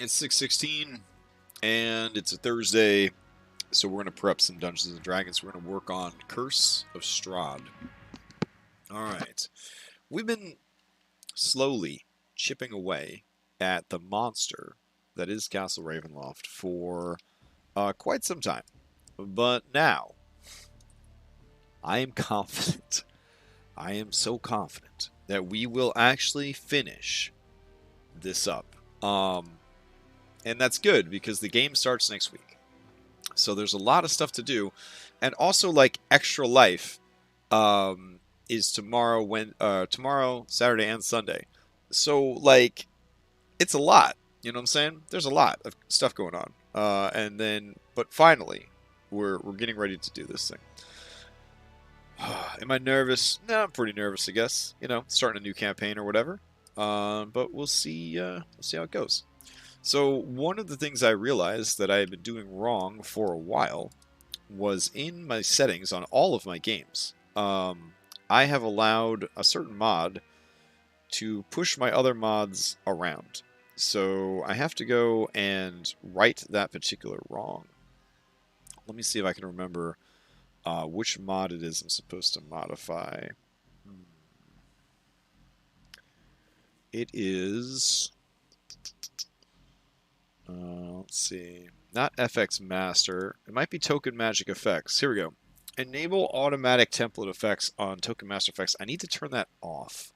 It's 6:16, and it's a Thursday, so we're going to prep some Dungeons and Dragons. We're going to work on Curse of Strahd. Alright. We've been slowly chipping away at the monster that is Castle Ravenloft for quite some time. But now, I am confident, I am so confident that we will actually finish this up. And that's good because the game starts next week. So there's a lot of stuff to do. And also, like, Extra Life is tomorrow, Saturday, and Sunday. So, like, it's a lot. You know what I'm saying? There's a lot of stuff going on. But finally, we're getting ready to do this thing. Am I nervous? No, I'm pretty nervous, I guess. You know, starting a new campaign or whatever. But we'll see how it goes. So one of the things I realized that I had been doing wrong for a while was in my settings on all of my games. I have allowed a certain mod to push my other mods around. So I have to go and right that particular wrong. Let me see if I can remember which mod it is I'm supposed to modify. It is... let's see. Not FX Master. It might be Token Magic Effects. Here we go. Enable automatic template effects on Token Master Effects. I need to turn that off.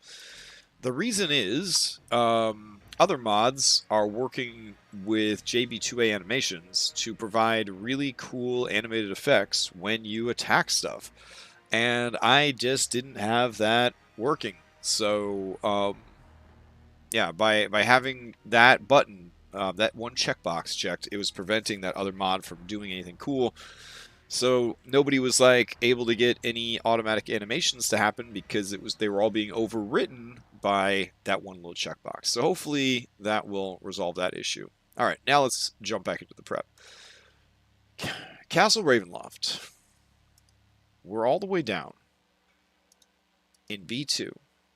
The reason is other mods are working with JB2A animations to provide really cool animated effects when you attack stuff. And I just didn't have that working. So, yeah, by having that button, that one checkbox checked, it was preventing that other mod from doing anything cool. So nobody was like able to get any automatic animations to happen because they were all being overwritten by that one little checkbox. So hopefully that will resolve that issue. All right, now let's jump back into the prep. Castle Ravenloft. We're all the way down in B2.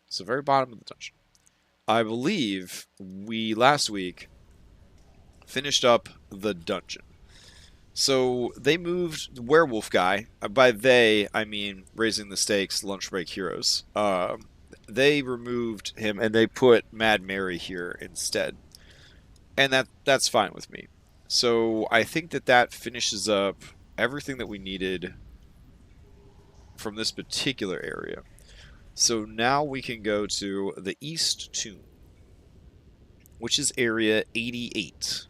It's the very bottom of the dungeon. I believe we last week finished up the dungeon. So they moved the werewolf guy. By they, I mean Raising the Stakes, Lunch Break Heroes. They removed him and they put Mad Mary here instead. And that's fine with me. So I think that finishes up everything that we needed from this particular area. So now we can go to the East Tomb, which is area 88.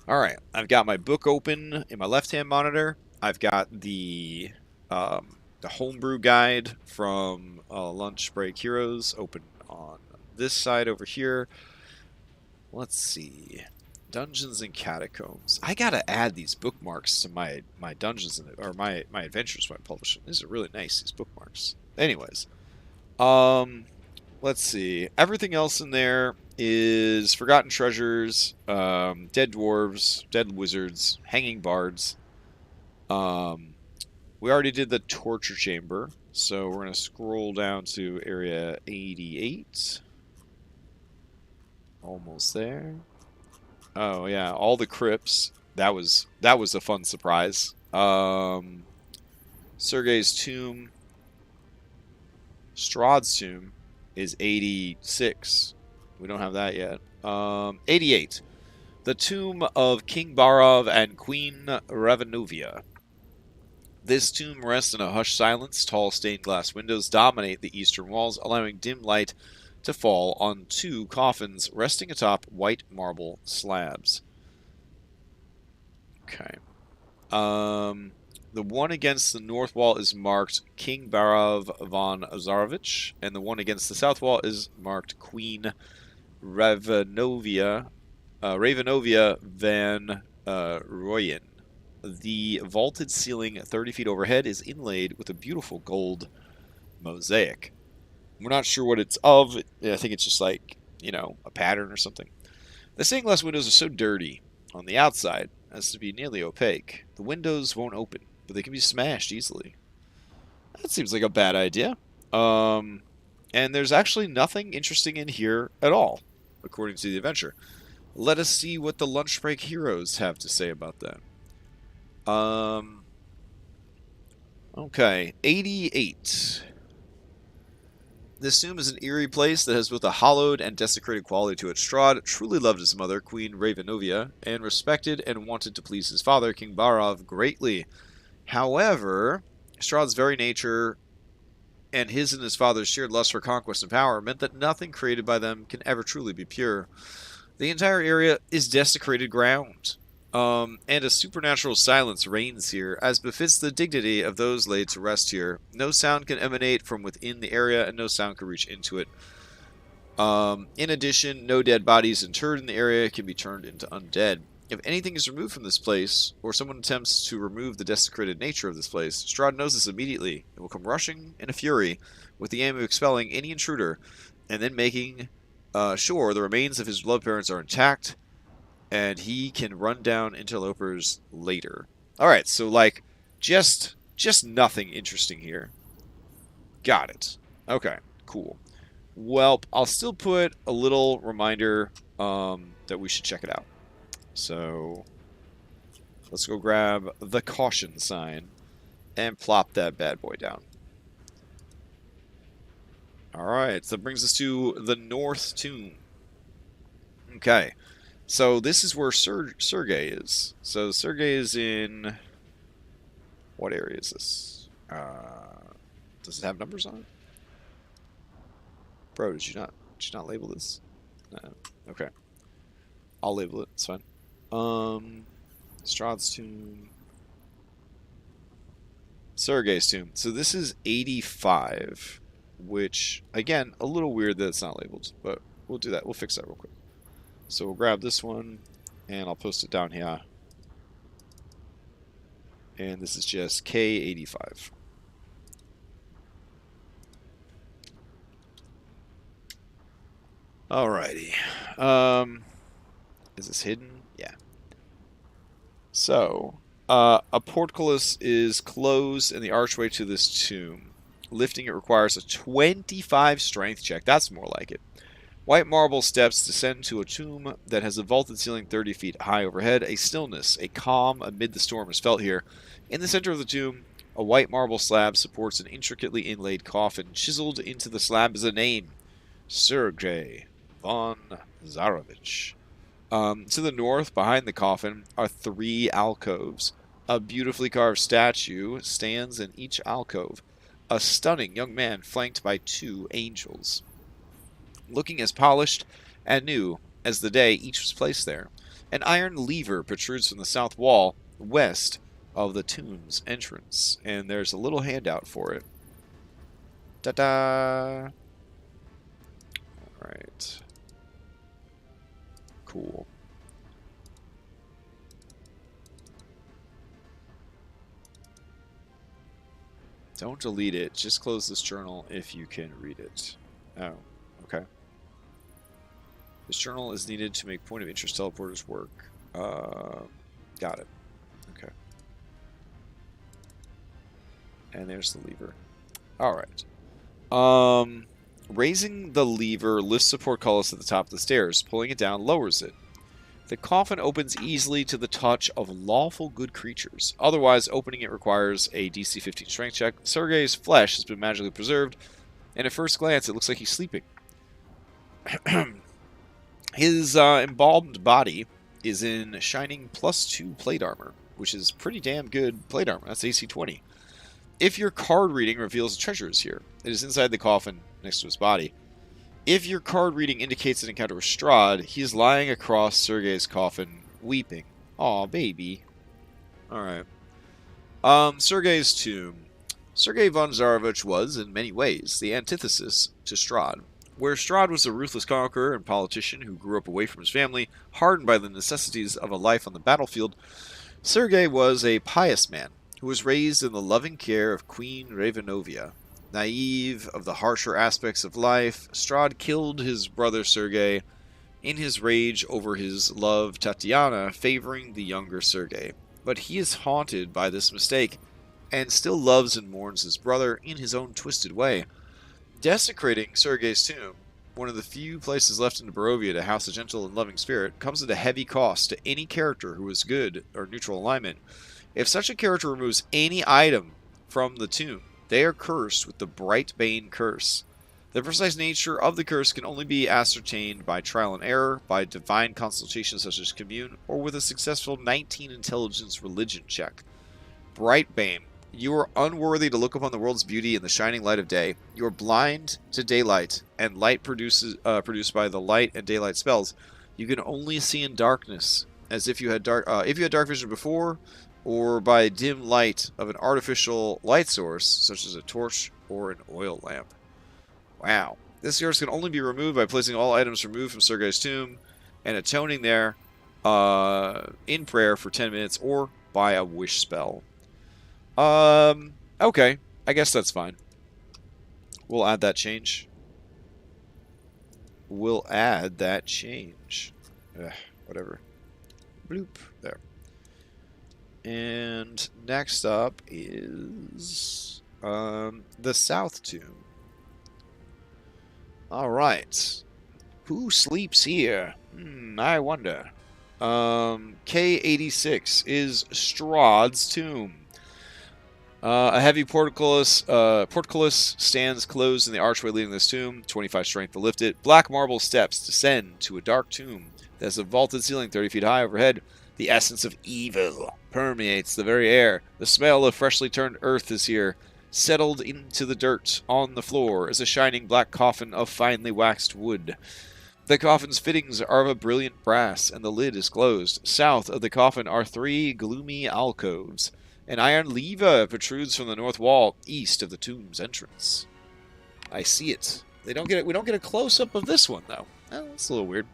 Alright, I've got my book open in my left-hand monitor. I've got the homebrew guide from Lunch Break Heroes open on this side over here. Let's see. Dungeons and Catacombs. I gotta add these bookmarks to my dungeons or my adventures when I publish them. These are really nice, these bookmarks. Anyways, let's see. Everything else in there is Forgotten Treasures, Dead Dwarves, Dead Wizards, Hanging Bards. We already did the Torture Chamber, so we're going to scroll down to area 88. Almost there. Oh yeah, all the crypts. That was a fun surprise. Sergei's tomb, Strahd's tomb is 86. We don't have that yet. 88. The tomb of King Barov and Queen Ravenovia. This tomb rests in a hushed silence. Tall stained glass windows dominate the eastern walls, allowing dim light to fall on two coffins resting atop white marble slabs. Okay. The one against the north wall is marked King Barov von Zarovich, and the one against the south wall is marked Queen Ravenovia van Royen. The vaulted ceiling 30 feet overhead is inlaid with a beautiful gold mosaic. We're not sure what it's of. I think it's just like, a pattern or something. The stained glass windows are so dirty on the outside as to be nearly opaque. The windows won't open, but they can be smashed easily. That seems like a bad idea. And there's actually nothing interesting in here at all, according to the adventure. Let us see what the lunch break heroes have to say about that. Okay, 88. This tomb is an eerie place that has both a hallowed and desecrated quality to it. Strahd truly loved his mother, Queen Ravenovia, and respected and wanted to please his father, King Barov, greatly. However, Strahd's very nature and his father's shared lust for conquest and power meant that nothing created by them can ever truly be pure. The entire area is desecrated ground, and a supernatural silence reigns here, as befits the dignity of those laid to rest here. No sound can emanate from within the area, and no sound can reach into it. In addition, no dead bodies interred in the area can be turned into undead. If anything is removed from this place, or someone attempts to remove the desecrated nature of this place, Strahd knows this immediately and will come rushing in a fury with the aim of expelling any intruder, and then making sure the remains of his beloved parents are intact, and he can run down interlopers later. Alright, so like, just nothing interesting here. Got it. Okay, cool. Well, I'll still put a little reminder that we should check it out. So, let's go grab the caution sign and plop that bad boy down. Alright, so that brings us to the North Tomb. Okay, so this is where Sergei is. So Sergei is in... What area is this? Does it have numbers on it? Bro, did you not label this? Okay. I'll label it, it's fine. Strahd's tomb. Sergei's tomb. So this is 85, which, again, a little weird that it's not labeled, but we'll do that. We'll fix that real quick. So we'll grab this one, and I'll post it down here. And this is just K85. Alrighty. Is this hidden? Yeah. So, a portcullis is closed in the archway to this tomb. Lifting it requires a 25 strength check. That's more like it. White marble steps descend to a tomb that has a vaulted ceiling 30 feet high overhead. A stillness, a calm amid the storm is felt here. In the center of the tomb, a white marble slab supports an intricately inlaid coffin. Chiseled into the slab is a name. Sergei von Zarovich. To the north, behind the coffin, are 3 alcoves. A beautifully carved statue stands in each alcove. A stunning young man flanked by 2 angels. Looking as polished and new as the day each was placed there. An iron lever protrudes from the south wall, west of the tomb's entrance. And there's a little handout for it. Ta-da! Alright. Cool. Don't delete it. Just close this journal if you can read it. Oh, okay. This journal is needed to make point of interest teleporters work. Got it. Okay. And there's the lever. Alright. Raising the lever lifts the portcullis at the top of the stairs. Pulling it down lowers it. The coffin opens easily to the touch of lawful good creatures. Otherwise, opening it requires a DC 15 strength check. Sergei's flesh has been magically preserved, and at first glance, it looks like he's sleeping. His embalmed body is in shining +2 plate armor, which is pretty damn good plate armor. That's AC 20. If your card reading reveals a treasure is here, it is inside the coffin next to his body. If your card reading indicates an encounter with Strahd, he is lying across Sergei's coffin, weeping. Aw, baby. Alright. Sergei's tomb. Sergei von Zarovich was, in many ways, the antithesis to Strahd. Where Strahd was a ruthless conqueror and politician who grew up away from his family, hardened by the necessities of a life on the battlefield, Sergei was a pious man who was raised in the loving care of Queen Ravenovia. Naive of the harsher aspects of life, Strahd killed his brother Sergei in his rage over his love Tatiana favoring the younger Sergei. But he is haunted by this mistake, and still loves and mourns his brother in his own twisted way. Desecrating Sergei's tomb one of the few places left in Barovia to house a gentle and loving spirit, comes at a heavy cost to any character who is good or neutral alignment. If such a character removes any item from the tomb, they are cursed with the Bright Bane curse. The precise nature of the curse can only be ascertained by trial and error, by divine consultation such as commune, or with a successful 19 intelligence religion check. Bright Bane. You are unworthy to look upon the world's beauty in the shining light of day. You are blind to daylight, and light produced by the light and daylight spells. You can only see in darkness, as if you had dark vision before, or by dim light of an artificial light source, such as a torch or an oil lamp. Wow. This curse can only be removed by placing all items removed from Sergei's tomb and atoning there in prayer for 10 minutes, or by a wish spell. Okay. I guess that's fine. We'll add that change. Whatever. Bloop. There. And next up is the South Tomb. Alright. Who sleeps here? I wonder. K86 is Strahd's tomb. A heavy portcullis stands closed in the archway leading this tomb. 25 strength to lift it. Black marble steps descend to a dark tomb that has a vaulted ceiling 30 feet high overhead. The essence of evil permeates the very air. The smell of freshly turned earth is here. Settled into the dirt on the floor is a shining black coffin of finely waxed wood. The coffin's fittings are of a brilliant brass, and the lid is closed. South of the coffin are 3 gloomy alcoves. An iron lever protrudes from the north wall, east of the tomb's entrance. I see it. We don't get a close-up of this one, though. That's a little weird.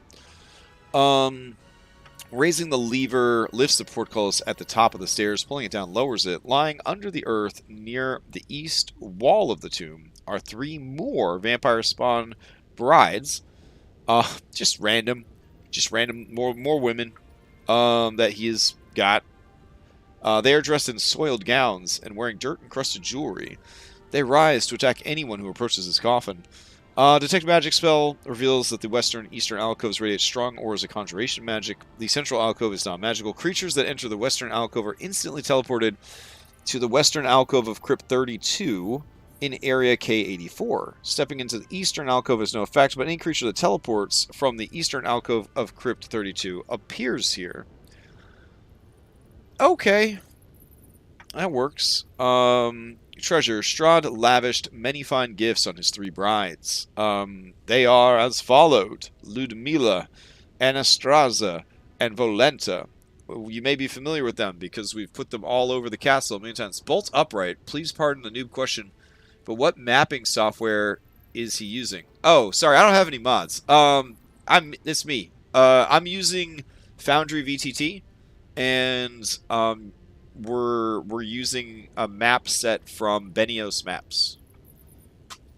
Raising the lever lifts the portcullis at the top of the stairs. Pulling it down lowers it. Lying under the earth near the east wall of the tomb are 3 more vampire spawn brides. Just random, more women that he has got. They are dressed in soiled gowns and wearing dirt-encrusted jewelry. They rise to attack anyone who approaches his coffin. Detect magic spell reveals that the western and eastern alcoves radiate strong auras of conjuration magic. The central alcove is not magical. Creatures that enter the western alcove are instantly teleported to the western alcove of Crypt 32 in area K84. Stepping into the eastern alcove has no effect, but any creature that teleports from the eastern alcove of Crypt 32 appears here. Okay. That works. Treasure. Strahd lavished many fine gifts on his 3 brides. They are as followed. Ludmila, Anastasia, and Volenta. You may be familiar with them because we've put them all over the castle many times. Bolt upright. Please pardon the noob question, but what mapping software is he using? Oh, sorry, I don't have any mods. It's me. I'm using Foundry VTT, and we're using a map set from Beneos Maps.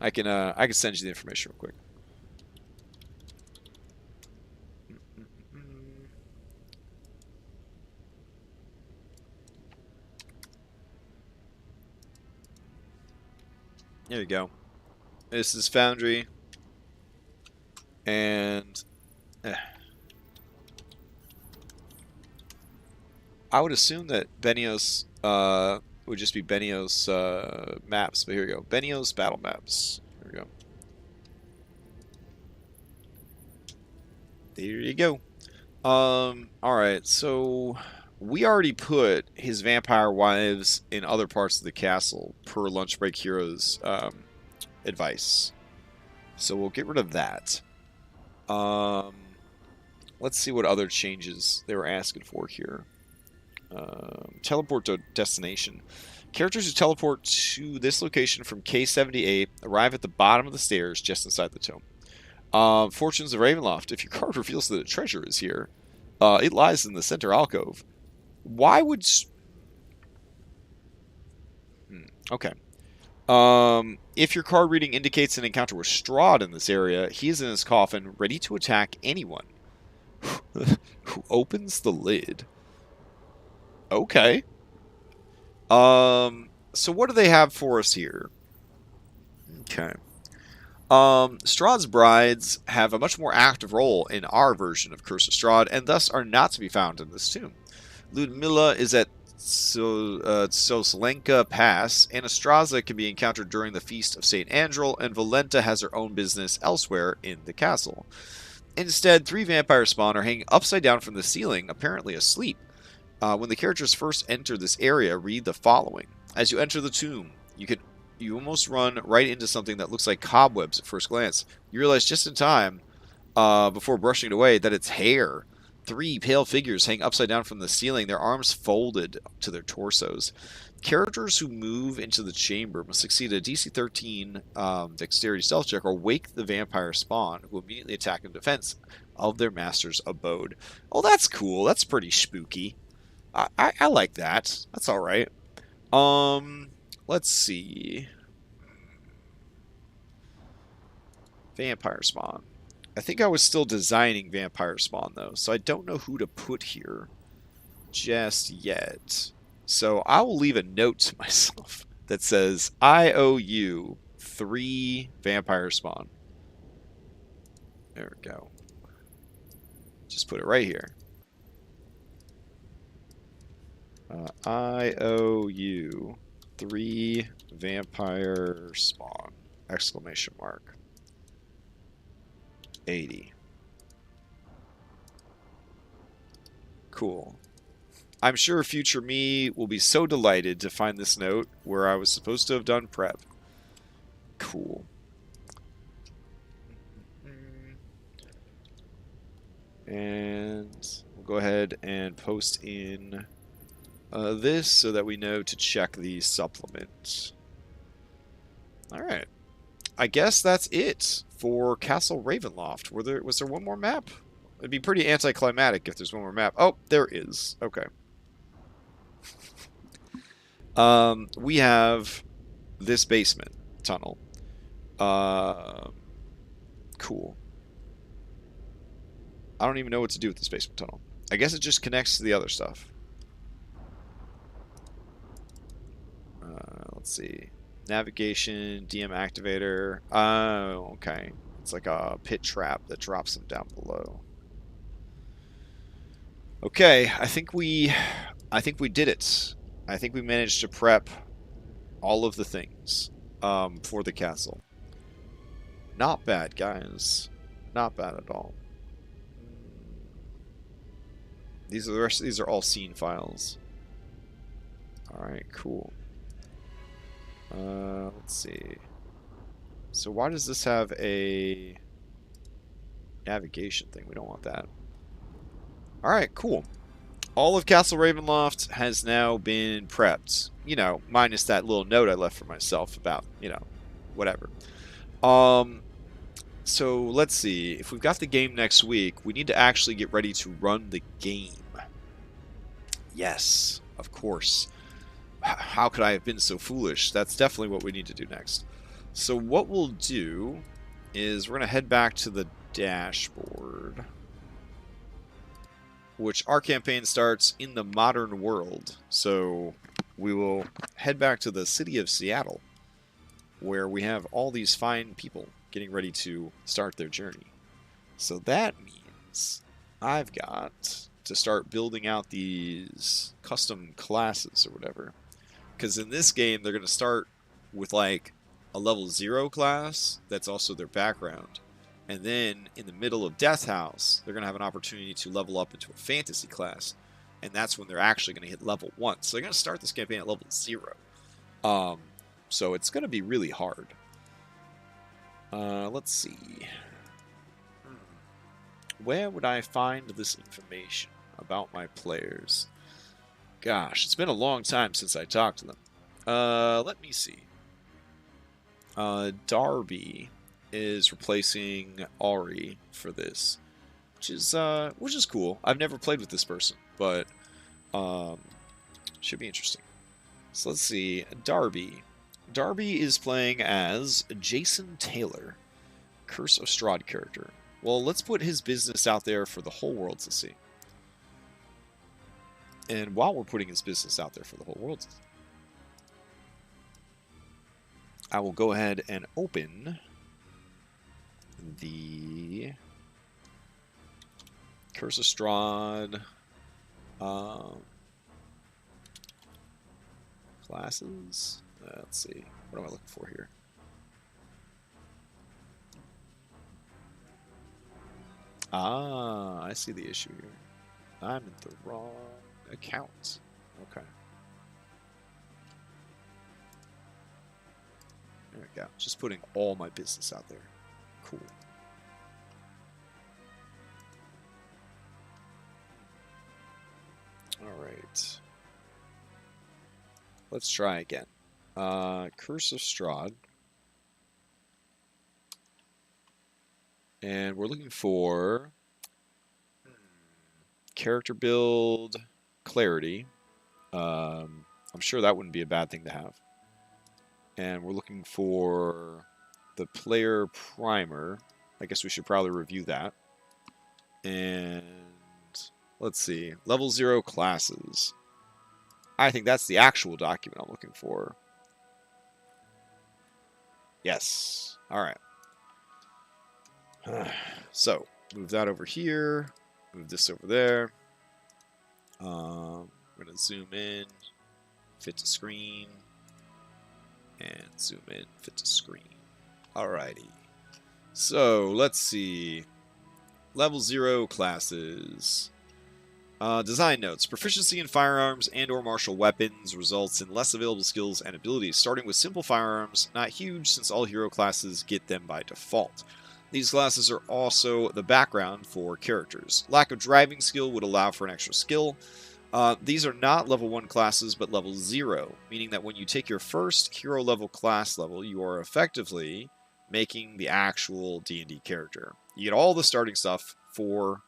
I can send you the information real quick. There you go. This is Foundry, and I would assume that Beneos would just be Beneos maps, but here we go. Beneos battle maps. Here we go. There you go. Alright, so we already put his vampire wives in other parts of the castle per Lunch Break Heroes advice. So we'll get rid of that. Let's see what other changes they were asking for here. Teleport to destination. Characters who teleport to this location from K78 arrive at the bottom of the stairs just inside the tomb. Fortunes of Ravenloft. If your card reveals that a treasure is here, it lies in the center alcove. Why would... Okay. If your card reading indicates an encounter with Strahd in this area, he is in his coffin, ready to attack anyone who opens the lid. Okay. So what do they have for us here? Okay. Strahd's brides have a much more active role in our version of Curse of Strahd, and thus are not to be found in this tomb. Ludmilla is at Soslenka Pass, Anastasia can be encountered during the Feast of St. Andrel, and Valenta has her own business elsewhere in the castle. Instead, 3 vampire spawn are hanging upside down from the ceiling, apparently asleep. When the characters first enter this area, read the following. As you enter the tomb, you almost run right into something that looks like cobwebs at first glance. You realize just in time, before brushing it away, that it's hair. 3 pale figures hang upside down from the ceiling, their arms folded to their torsos. Characters who move into the chamber must succeed a DC 13 dexterity stealth check or wake the vampire spawn, who immediately attack in defense of their master's abode. Oh, that's cool. That's pretty spooky. I like that. That's all right. Let's see. Vampire spawn. I think I was still designing vampire spawn though, so I don't know who to put here just yet. So I will leave a note to myself that says I owe you 3 vampire spawn. There we go. Just put it right here. I owe you 3 vampire spawn! Exclamation mark. 80. Cool. I'm sure future me will be so delighted to find this note where I was supposed to have done prep. Cool. And we'll go ahead and post in this so that we know to check the supplement. Alright. I guess that's it for Castle Ravenloft. Was there one more map? It'd be pretty anticlimactic if there's one more map. Oh, there is. Okay. We have this basement tunnel. Cool. I don't even know what to do with this basement tunnel. I guess it just connects to the other stuff. Let's see. Navigation, DM activator. Oh, okay. It's like a pit trap that drops them down below. Okay, I think we did it. I think we managed to prep all of the things for the castle. Not bad, guys. Not bad at all. These are all scene files. All right, cool. Let's see. So why does this have a navigation thing? We don't want that. Alright, cool. All of Castle Ravenloft has now been prepped. You know, minus that little note I left for myself about, you know, whatever. So let's see. If we've got the game next week, we need to actually get ready to run the game. Yes, of course. How could I have been so foolish? That's definitely what we need to do next. So what we'll do is we're going to head back to the dashboard, which our campaign starts in the modern world. So we will head back to the city of Seattle, where we have all these fine people getting ready to start their journey. So that means I've got to start building out these custom classes or whatever. Because in this game, they're going to start with like a level 0 class that's also their background. And then in the middle of Death House, they're going to have an opportunity to level up into a fantasy class. And that's when they're actually going to hit level 1. So they're going to start this campaign at level 0. So it's going to be really hard. Let's see. Where would I find this information about my players? Gosh, it's been a long time since I talked to them. Let me see. Darby is replacing Ari for this, which is cool. I've never played with this person, but should be interesting. So let's see. Darby. Darby is playing as Jason Taylor, Curse of Strahd character. Well, let's put his business out there for the whole world to see. And while we're putting his business out there for the whole world, I will go ahead and open the Curse of Strahd classes. Let's see. What am I looking for here? Ah, I see the issue here. I'm in the wrong account. Okay. There we go. Just putting all my business out there. Cool. All right. Let's try again. Curse of Strahd. And we're looking for character build, clarity. I'm sure that wouldn't be a bad thing to have. And we're looking for the player primer. I guess we should probably review that. And let's see. Level 0 classes. I think that's the actual document I'm looking for. Yes. All right. So, move that over here. Move this over there. We're going to zoom in, fit to screen, and zoom in, fit to screen. Alrighty. So, let's see. Level 0 classes. Design notes. Proficiency in firearms and or martial weapons results in less available skills and abilities, starting with simple firearms, not huge since all hero classes get them by default. These classes are also the background for characters. Lack of driving skill would allow for an extra skill. These are not level 1 classes, but level 0, meaning that when you take your first hero level class level, you are effectively making the actual D&D character. You get all the starting stuff for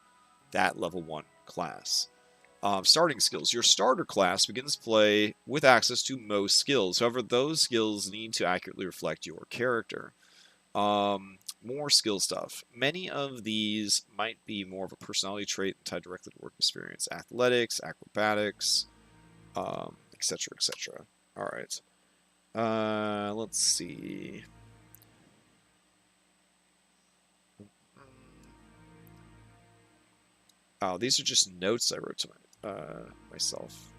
that level 1 class. Starting skills. Your starter class begins play with access to most skills. However, those skills need to accurately reflect your character. More skill stuff. Many of these might be more of a personality trait tied directly to work experience. Athletics, acrobatics, etc., etc. All right. Let's see. Oh, these are just notes I wrote to myself.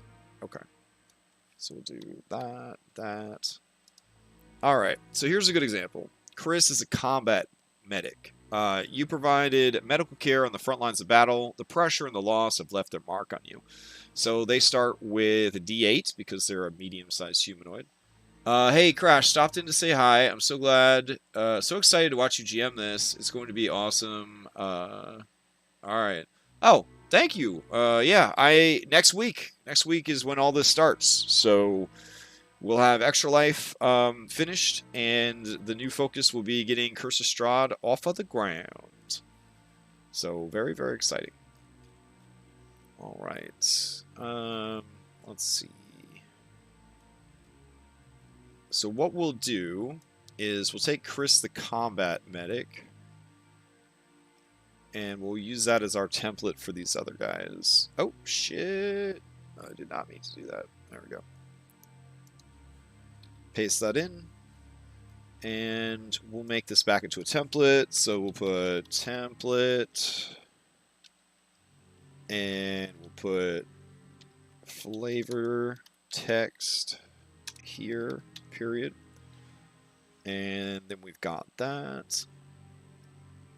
Okay. So we'll do that. All right. So here's a good example. Chris is a combat medic. You provided medical care on the front lines of battle. The pressure and the loss have left their mark on you. So they start with a D8 because they're a medium-sized humanoid. Hey, Crash, stopped in to say hi. I'm so glad, so excited to watch you GM this. It's going to be awesome. All right. Oh, thank you. Yeah, next week is when all this starts. So we'll have Extra Life finished, and the new focus will be getting Curse of Strahd off of the ground. So very, very exciting. All right. Let's see. So what we'll do is we'll take Chris the combat medic, and we'll use that as our template for these other guys. Oh, shit. I did not mean to do that. There we go. Paste that in. And we'll make this back into a template. So we'll put template. And we'll put flavor text here, period. And then we've got that.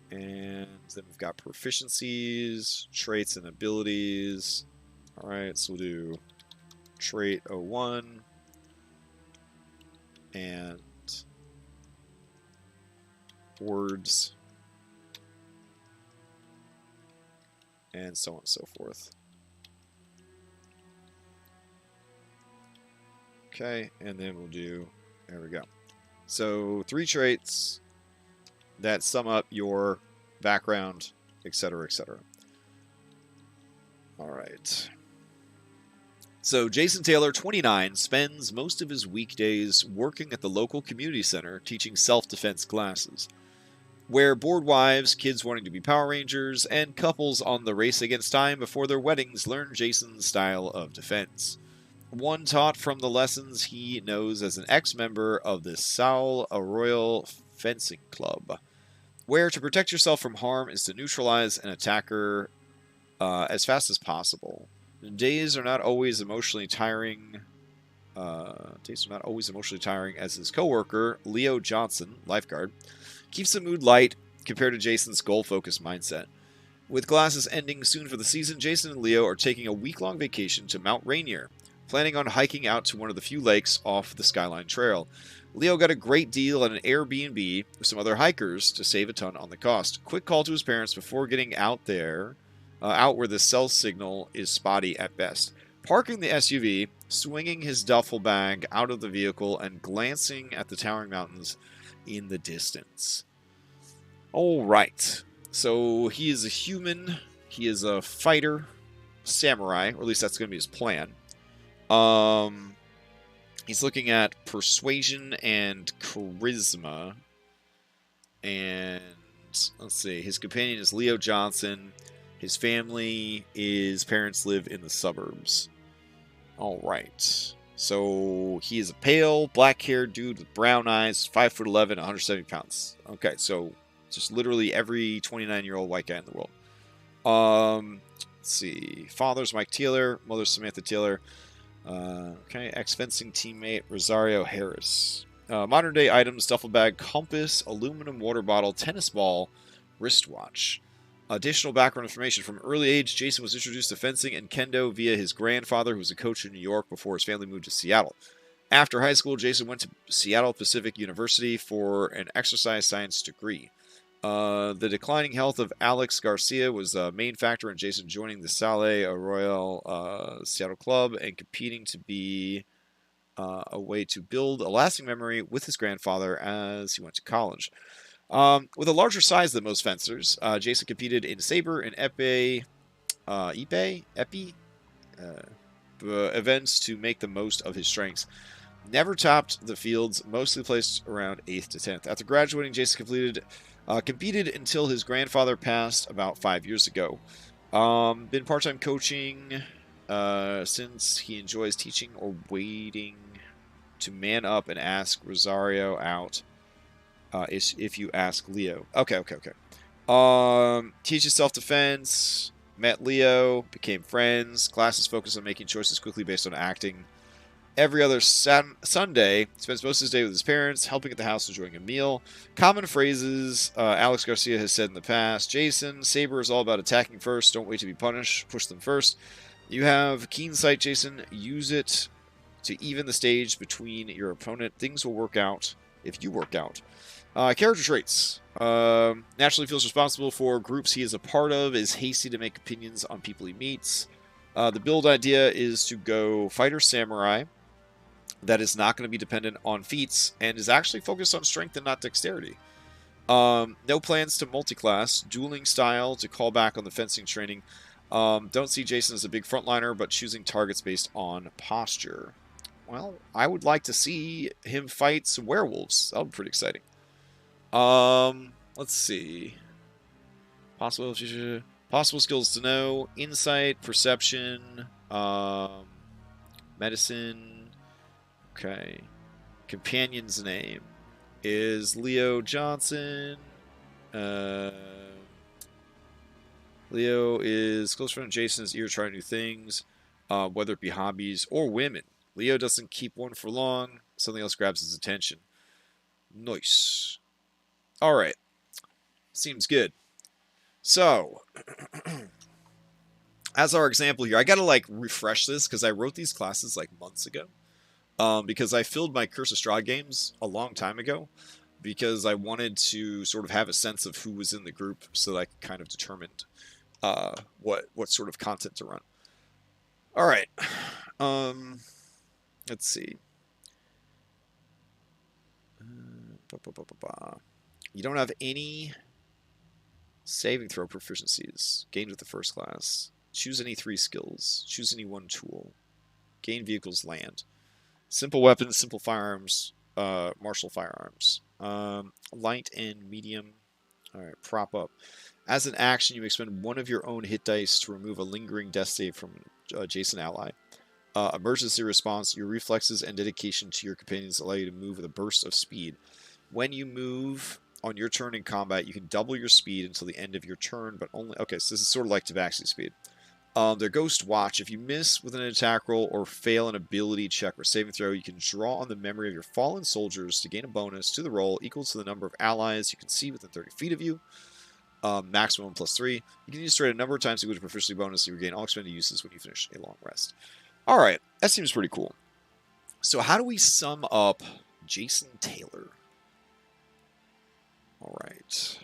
And then we've got proficiencies, traits, and abilities. All right, so we'll do trait 01 and words and so on and so forth. Okay, and then we'll do, there we go. So 3 traits that sum up your background, etc., etc. All right. So Jason Taylor, 29, spends most of his weekdays working at the local community center teaching self-defense classes, where bored wives, kids wanting to be Power Rangers, and couples on the race against time before their weddings learn Jason's style of defense. One taught from the lessons he knows as an ex-member of the Saul Arroyo Fencing Club. where to protect yourself from harm is to neutralize an attacker as fast as possible. Days are not always emotionally tiring. As his coworker, Leo Johnson, lifeguard, keeps the mood light compared to Jason's goal-focused mindset. With classes ending soon for the season, Jason and Leo are taking a week-long vacation to Mount Rainier, planning on hiking out to one of the few lakes off the Skyline Trail. Leo got a great deal at an Airbnb with some other hikers to save a ton on the cost. Quick call to his parents before getting out there, out where the cell signal is spotty at best. Parking the SUV, swinging his duffel bag out of the vehicle, and glancing at the towering mountains in the distance. All right. So he is a human. He is a fighter, samurai, or at least that's going to be his plan. He's looking at persuasion and charisma. And let's see. His companion is Leo Johnson. His parents live in the suburbs. All right. So he is a pale, black-haired dude with brown eyes, 5'11", 170 pounds. Okay, so just literally every 29-year-old white guy in the world. Let's see. Father's Mike Taylor, mother's Samantha Taylor. Ex-fencing teammate Rosario Harris. Modern-day items: duffel bag, compass, aluminum water bottle, tennis ball, wristwatch. Additional background information. From an early age, Jason was introduced to fencing and kendo via his grandfather, who was a coach in New York before his family moved to Seattle. After high school, Jason went to Seattle Pacific University for an exercise science degree. The declining health of Alex Garcia was a main factor in Jason joining the Salle Royal Seattle Club and competing to be a way to build a lasting memory with his grandfather as he went to college. With a larger size than most fencers, Jason competed in saber and epee events to make the most of his strengths. Never topped the fields, mostly placed around 8th to 10th. After graduating, Jason competed until his grandfather passed about 5 years ago. Been part-time coaching since he enjoys teaching or waiting to man up and ask Rosario out. If you ask Leo. Okay. Teaches self-defense. Met Leo. Became friends. Classes focus on making choices quickly based on acting. Every other Sunday, spends most of his day with his parents, helping at the house, enjoying a meal. Common phrases Alex Garcia has said in the past. Jason, saber is all about attacking first. Don't wait to be punished. Push them first. You have keen sight, Jason. Use it to even the stage between your opponent. Things will work out if you work out. Character traits. Naturally feels responsible for groups he is a part of, is hasty to make opinions on people he meets. The build idea is to go fighter samurai that is not going to be dependent on feats and is actually focused on strength and not dexterity. No plans to multi-class. Dueling style to call back on the fencing training. Don't see Jason as a big frontliner, but choosing targets based on posture. Well, I would like to see him fight some werewolves. That would be pretty exciting. Let's see. Possible skills to know: insight, perception, medicine. Okay. Companion's name is Leo Johnson. Leo is close friend of Jason's, eager to try new things, whether it be hobbies or women. Leo doesn't keep one for long. Something else grabs his attention. Nice. All right. Seems good. So, as our example here, I got to refresh this because I wrote these classes months ago. Because I filled my Curse of Strahd games a long time ago because I wanted to sort of have a sense of who was in the group so that I could kind of determine what sort of content to run. All right. Let's see. You don't have any saving throw proficiencies gained with the first class. Choose any 3 skills. Choose any 1 tool. Gain vehicles, land. Simple weapons, simple firearms, martial firearms. Light and medium. All right, prop up. As an action, you may expend 1 of your own hit dice to remove a lingering death save from adjacent ally. Emergency response. Your reflexes and dedication to your companions allow you to move with a burst of speed. When you move, On your turn in combat, you can double your speed until the end of your turn, but only... Okay, so this is sort of like Tabaxi speed. Their Ghost Watch. If you miss with an attack roll or fail an ability check or saving throw, you can draw on the memory of your fallen soldiers to gain a bonus to the roll equal to the number of allies you can see within 30 feet of you. Maximum +3. You can use Strahd a number of times equal to proficiency bonus. You regain all expended uses when you finish a long rest. Alright, that seems pretty cool. So how do we sum up Jason Taylor? Alright.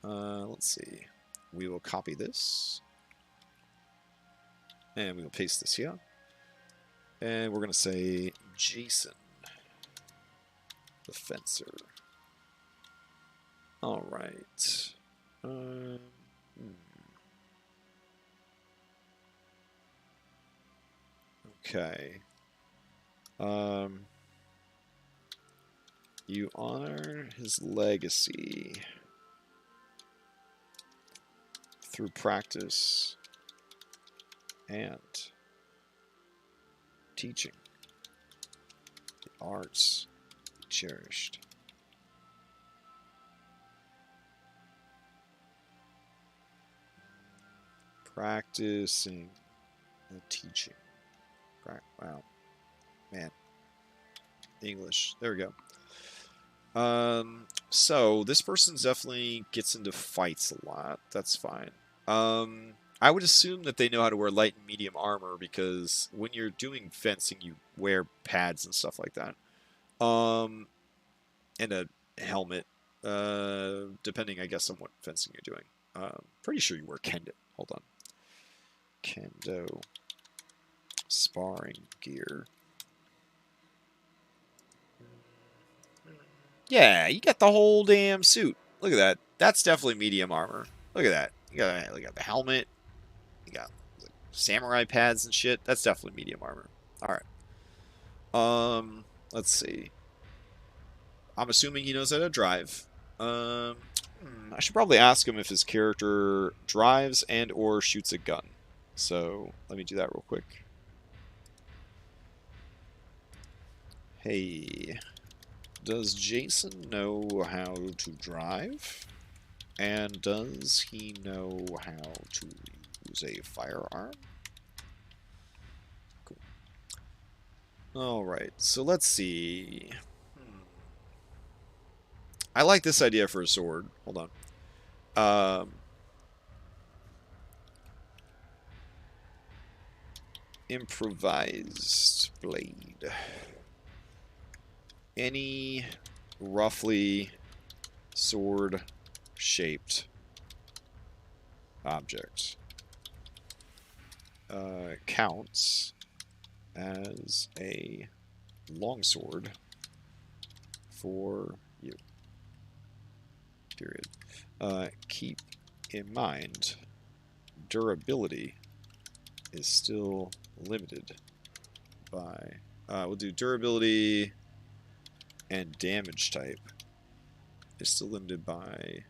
Let's see. We will copy this. And we will paste this here. And we're going to say Jason the Fencer. Alright. Okay. You honor his legacy through practice and teaching. The arts be cherished. Practicing and teaching. Wow. Man. English. There we go. So this person definitely gets into fights a lot. That's fine. I would assume that they know how to wear light and medium armor because when you're doing fencing, you wear pads and stuff like that. And a helmet, depending, I guess, on what fencing you're doing. Pretty sure you wear kendo. Hold on. Kendo sparring gear. Yeah, you got the whole damn suit. Look at that. That's definitely medium armor. Look at that. You got the helmet. You got the samurai pads and shit. That's definitely medium armor. All right. Let's see. I'm assuming he knows how to drive. I should probably ask him if his character drives and or shoots a gun. So let me do that real quick. Hey, does Jason know how to drive? And does he know how to use a firearm? Cool. Alright, so let's see. I like this idea for a sword. Hold on. Improvised blade. Any roughly sword-shaped object counts as a longsword for you. Period. Keep in mind, durability is still limited by... we'll do durability and damage type is still limited by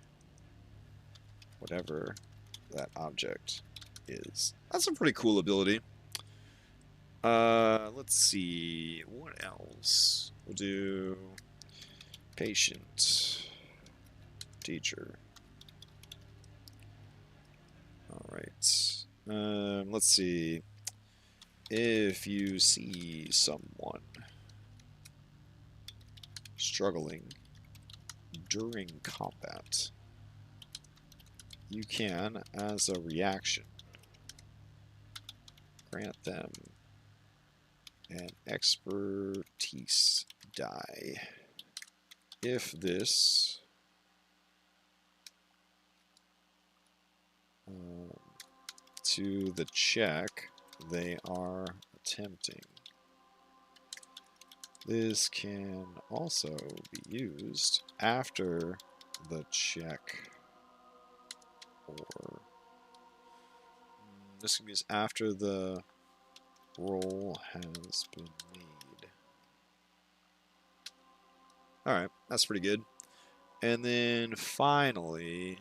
whatever that object is. That's a pretty cool ability. Let's see. What else? We'll do patient, teacher. Alright. Let's see. If you see someone struggling during combat, you can, as a reaction, grant them an expertise die. If this to the check they are attempting. This can also be used after the check, or this can be used after the roll has been made. Alright, that's pretty good. And then finally,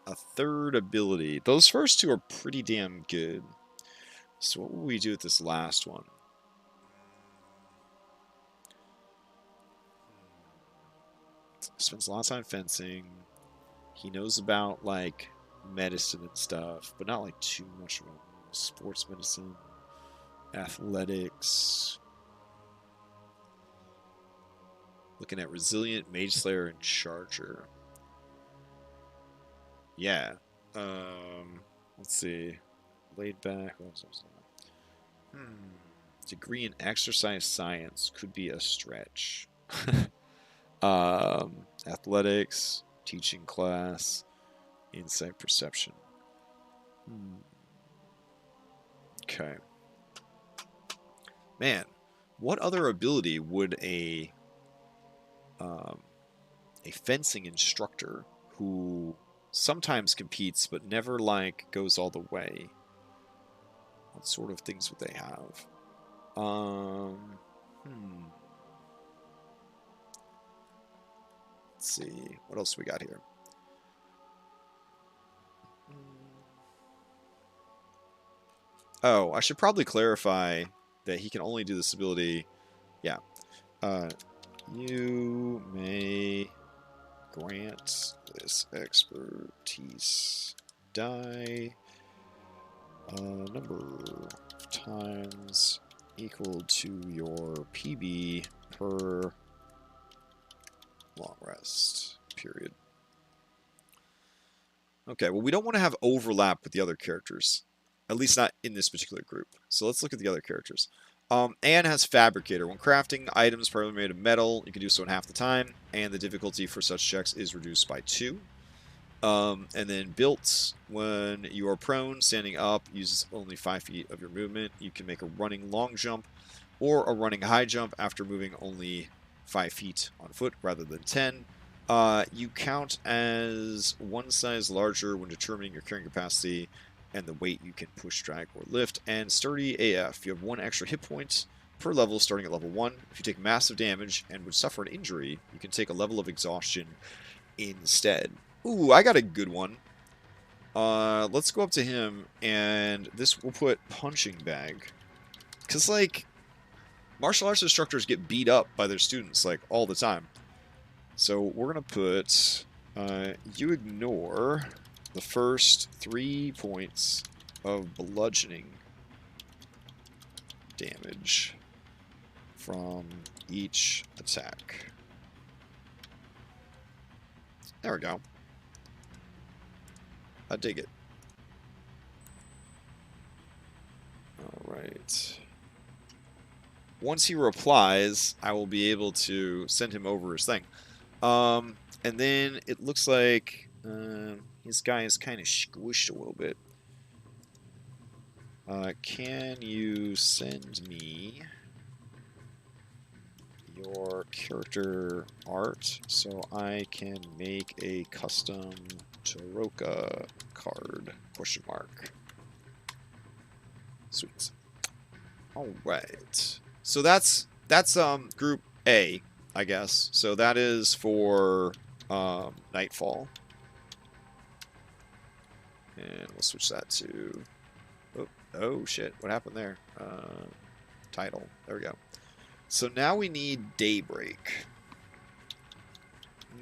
a third ability. Those first two are pretty damn good. So what will we do with this last one? Spends a lot of time fencing. He knows about, like, medicine and stuff, but not, like, too much about sports medicine, athletics. Looking at Resilient, Mage Slayer, and Charger. Yeah. Let's see. Laid back. Degree in exercise science could be a stretch. Athletics, teaching class, insight perception. Okay. Man, what other ability would a fencing instructor who sometimes competes but never, like, goes all the way, what sort of things would they have? Let's see. What else we got here? Oh, I should probably clarify that he can only do this ability. Yeah. You may grant this expertise die number of times equal to your PB per long rest period. Okay, well, we don't want to have overlap with the other characters, at least not in this particular group. So let's look at the other characters. Anne has Fabricator. When crafting items primarily made of metal, you can do so in half the time, and the difficulty for such checks is reduced by 2. And then Built, when you are prone, standing up, uses only 5 feet of your movement. You can make a running long jump or a running high jump after moving only 5 feet on foot rather than 10. You count as one size larger when determining your carrying capacity and the weight you can push, drag, or lift. And Sturdy AF, you have 1 extra hit point per level starting at level 1. If you take massive damage and would suffer an injury, you can take a level of exhaustion instead. Ooh, I got a good one. Let's go up to him, and this will put Punching Bag. Because, like, martial arts instructors get beat up by their students, like, all the time. So we're going to put, you ignore the first 3 points of bludgeoning damage from each attack. There we go. I dig it. Alright. Once he replies, I will be able to send him over his thing. And then it looks like his guy is kind of squished a little bit. Can you send me your character art so I can make a custom Toroka card? Question mark. Sweet. All right. So that's group A, I guess. So that is for Nightfall. And we'll switch that to... Oh shit, what happened there? Title. There we go. So now we need Daybreak.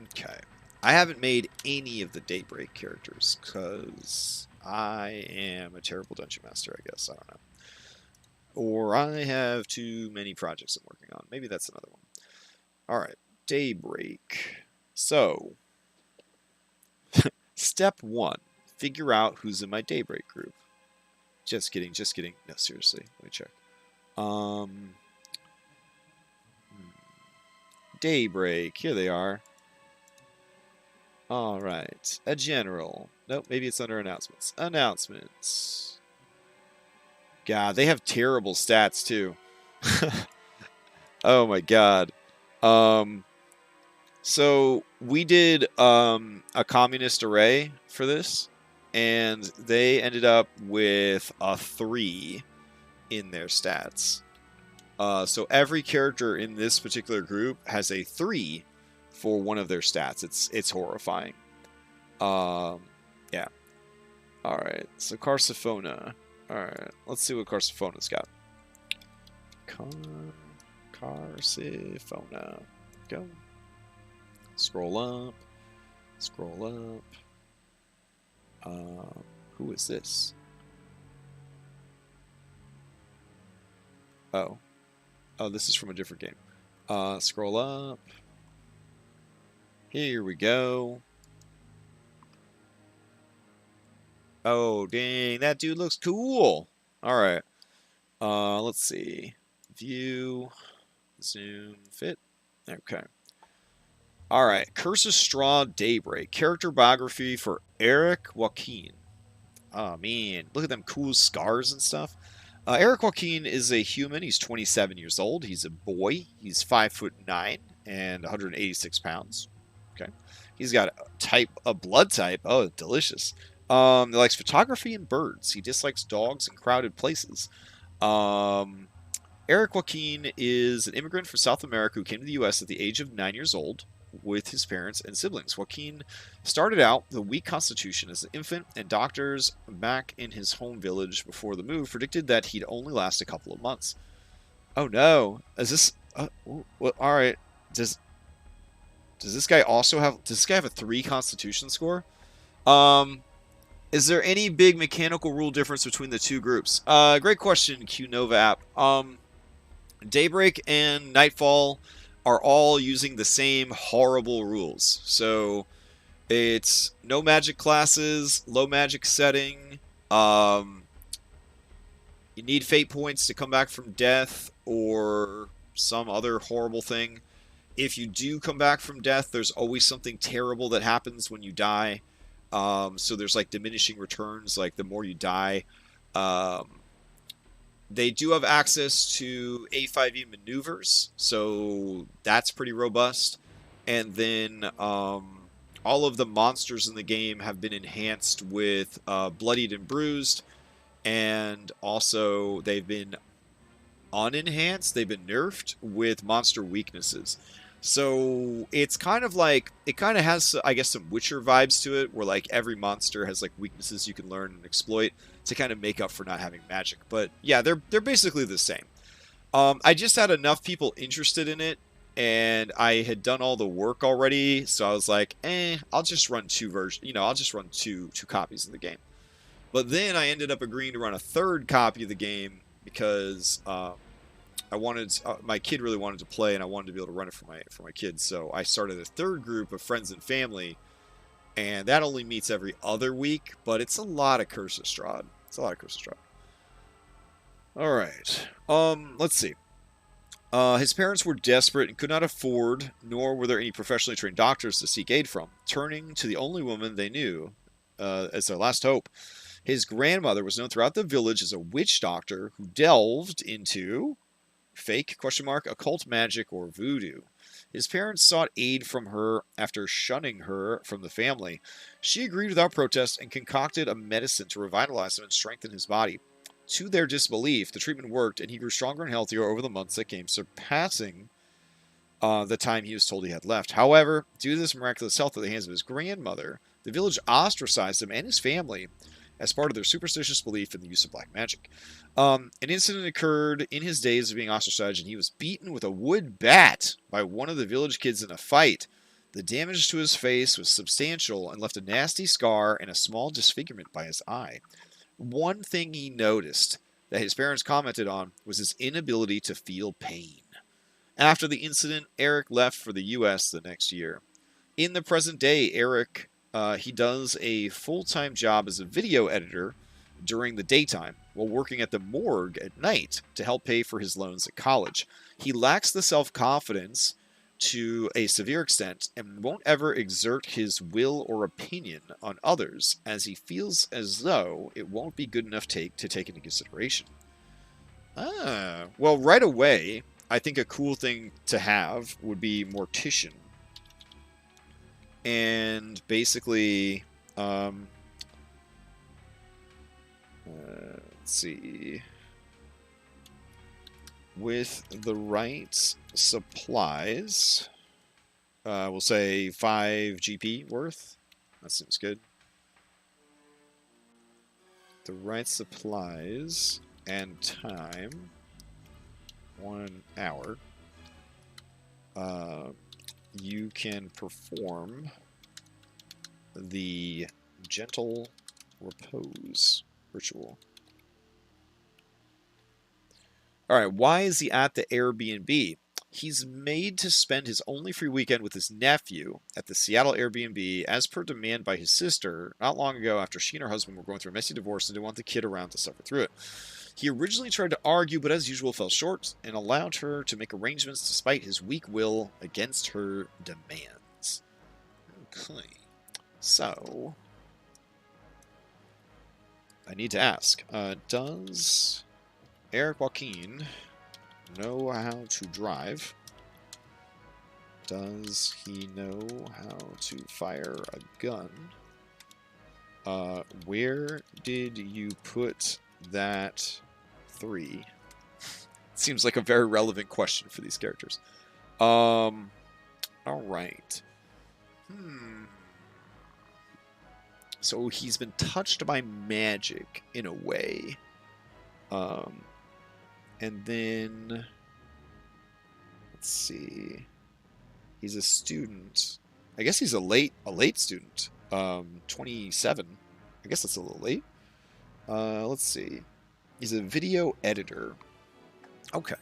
Okay. I haven't made any of the Daybreak characters because I am a terrible dungeon master, I guess. I don't know. Or I have too many projects I'm working on. Maybe that's another one. Alright. Daybreak. So, step 1. Figure out who's in my Daybreak group. Just kidding, just kidding. No, seriously. Let me check. Daybreak. Here they are. Alright. A general. Nope, maybe it's under announcements. Announcements. God, they have terrible stats, too. Oh my god. So, we did a communist array for this, and they ended up with a 3 in their stats. So every character in this particular group has a 3 for one of their stats. It's horrifying. Yeah. Alright, so Carsophona. Alright, let's see what Carsophona's got. Carsifona. Go. Scroll up. Scroll up. Who is this? Oh. Oh, this is from a different game. Scroll up. Here we go. Oh, dang. That dude looks cool. All right. Let's see. View. Zoom. Fit. Okay. All right. Curse of Strahd Daybreak. Character biography for Eric Joaquin. Oh, man. Look at them cool scars and stuff. Eric Joaquin is a human. He's 27 years old. He's a boy. He's 5'9" and 186 pounds. Okay. He's got a blood type. Oh, delicious. He likes photography and birds. He dislikes dogs and crowded places. Eric Joaquin is an immigrant from South America who came to the U.S. at the age of 9 years old with his parents and siblings. Joaquin started out with a weak constitution as an infant, and doctors back in his home village before the move predicted that he'd only last a couple of months. Oh no! Is this? Well, all right. Does this guy also have? Does this guy have a 3 constitution score? Is there any big mechanical rule difference between the two groups? Great question, Q Nova app. Daybreak and Nightfall are all using the same horrible rules. So it's no magic classes, low magic setting. You need fate points to come back from death or some other horrible thing. If you do come back from death, there's always something terrible that happens when you die. So there's like diminishing returns, like the more you die. They do have access to A5E maneuvers, so that's pretty robust. And then all of the monsters in the game have been enhanced with Bloodied and Bruised, and also they've been unenhanced, they've been nerfed with monster weaknesses. So it's kind of like, it kind of has, I guess, some Witcher vibes to it, where like every monster has like weaknesses you can learn and exploit to kind of make up for not having magic. But yeah, they're basically the same. I just had enough people interested in it, and I had done all the work already, so I was like, I'll just run 2 versions. I'll just run two copies of the game. But then I ended up agreeing to run a 3rd copy of the game because I wanted, my kid really wanted to play, and I wanted to be able to run it for my kids. So I started a 3rd group of friends and family, and that only meets every other week. But it's a lot of Curse of Strahd. It's a lot of Curse of Strahd. All right. Let's see. His parents were desperate and could not afford, nor were there any professionally trained doctors to seek aid from, turning to the only woman they knew as their last hope. His grandmother was known throughout the village as a witch doctor who delved into fake occult magic or voodoo. His parents sought aid from her after shunning her from the family. She agreed without protest and concocted a medicine to revitalize him and strengthen his body. To their disbelief, the treatment worked, and he grew stronger and healthier over the months that came, surpassing the time he was told he had left. However, due to this miraculous health at the hands of his grandmother, the village ostracized him and his family as part of their superstitious belief in the use of black magic. An incident occurred in his days of being ostracized, and he was beaten with a wood bat by one of the village kids in a fight. The damage to his face was substantial and left a nasty scar and a small disfigurement by his eye. One thing he noticed that his parents commented on was his inability to feel pain. After the incident, Eric left for the U.S. the next year. In the present day, Eric he does a full-time job as a video editor during the daytime while working at the morgue at night to help pay for his loans at college. He lacks the self-confidence to a severe extent and won't ever exert his will or opinion on others, as he feels as though it won't be good enough to take into consideration. Well, right away, I think a cool thing to have would be Mortician. And basically, let's see, with the right supplies, we'll say 5 GP worth. That seems good. The right supplies and time, 1 hour. you can perform the gentle repose ritual. All right, why is he at the Airbnb? He's made to spend his only free weekend with his nephew at the Seattle Airbnb as per demand by his sister not long ago after she and her husband were going through a messy divorce and didn't want the kid around to suffer through it. He originally tried to argue, but as usual fell short and allowed her to make arrangements despite his weak will against her demands. Okay. So, I need to ask, does Eric Joaquin know how to drive? Does he know how to fire a gun? Where did you put that 3? Seems like a very relevant question for these characters. All right. So he's been touched by magic in a way. And then let's see. He's a student. I guess he's a late student. 27. I guess that's a little late. Let's see. He's a video editor. Okay.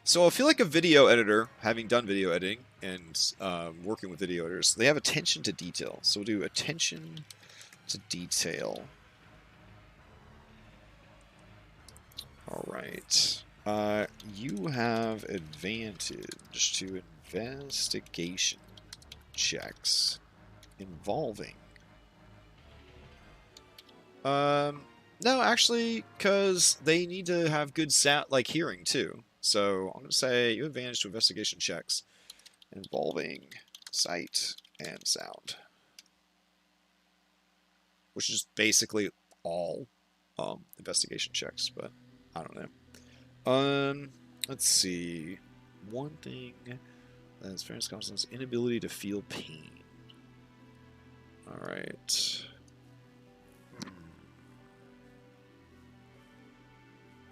So I feel like a video editor, having done video editing and working with video editors, they have attention to detail. So we'll do attention to detail. All right. You have advantage to investigation checks involving. No, actually, because they need to have good sound, like hearing too. So I'm going to say you have advantage to investigation checks involving sight and sound, which is basically all investigation checks, but I don't know. Let's see. One thing that is fairness comes inability to feel pain. All right.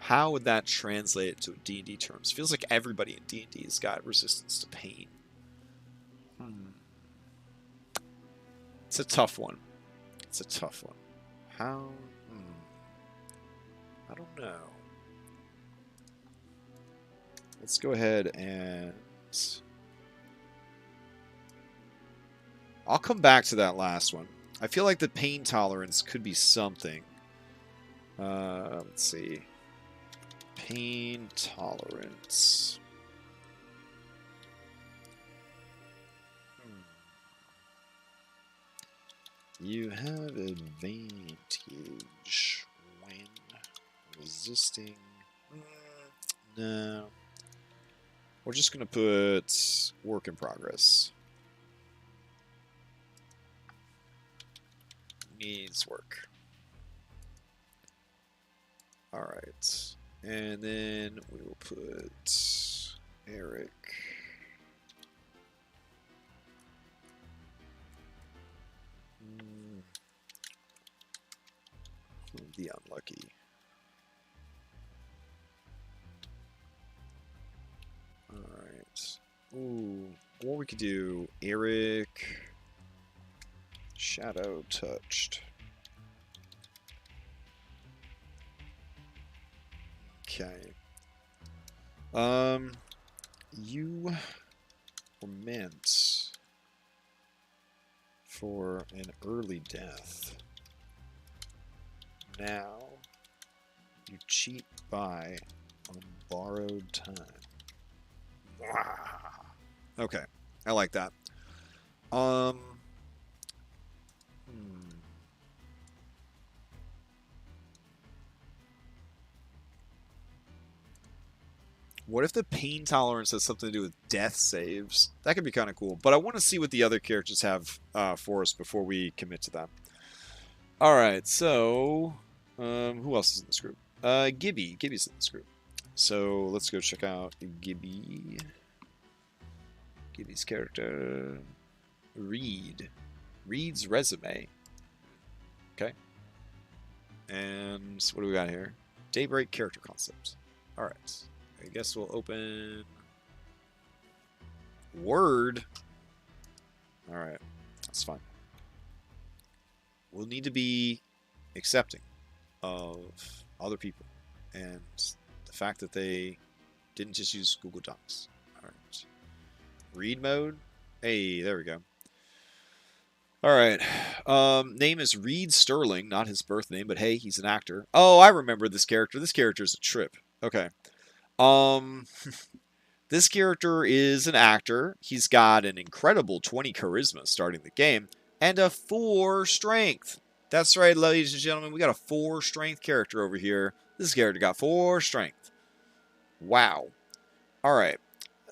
How would that translate to D&D terms? Feels like everybody in D&D has got resistance to pain. It's a tough one. It's a tough one. How? I don't know. Let's go ahead and... I'll come back to that last one. I feel like the pain tolerance could be something. Let's see. Pain tolerance. You have advantage when resisting. No. We're just going to put work in progress. Needs work. Alright. And then we will put Eric. The unlucky. Alright. Ooh. Or we could do Eric. Shadow touched. Okay. You were meant for an early death. Now you cheat by on borrowed time. Okay, I like that. What if the pain tolerance has something to do with death saves? That could be kind of cool. But I want to see what the other characters have for us before we commit to that. Alright, so... who else is in this group? Gibby. Gibby's in this group. So let's go check out Gibby. Gibby's character. Reed. Reed's resume. Okay. And what do we got here? Daybreak character concept. Alright. I guess we'll open Word. Alright. That's fine. We'll need to be accepting of other people. And the fact that they didn't just use Google Docs. Alright. Read mode. Hey, there we go. Alright. Name is Reed Sterling, not his birth name, but hey, he's an actor. Oh, I remember this character. This character is a trip. Okay. This character is an actor. He's got an incredible 20 charisma starting the game and a 4 strength. That's right, ladies and gentlemen. We got a 4 strength character over here. This character got 4 strength. Wow. Alright.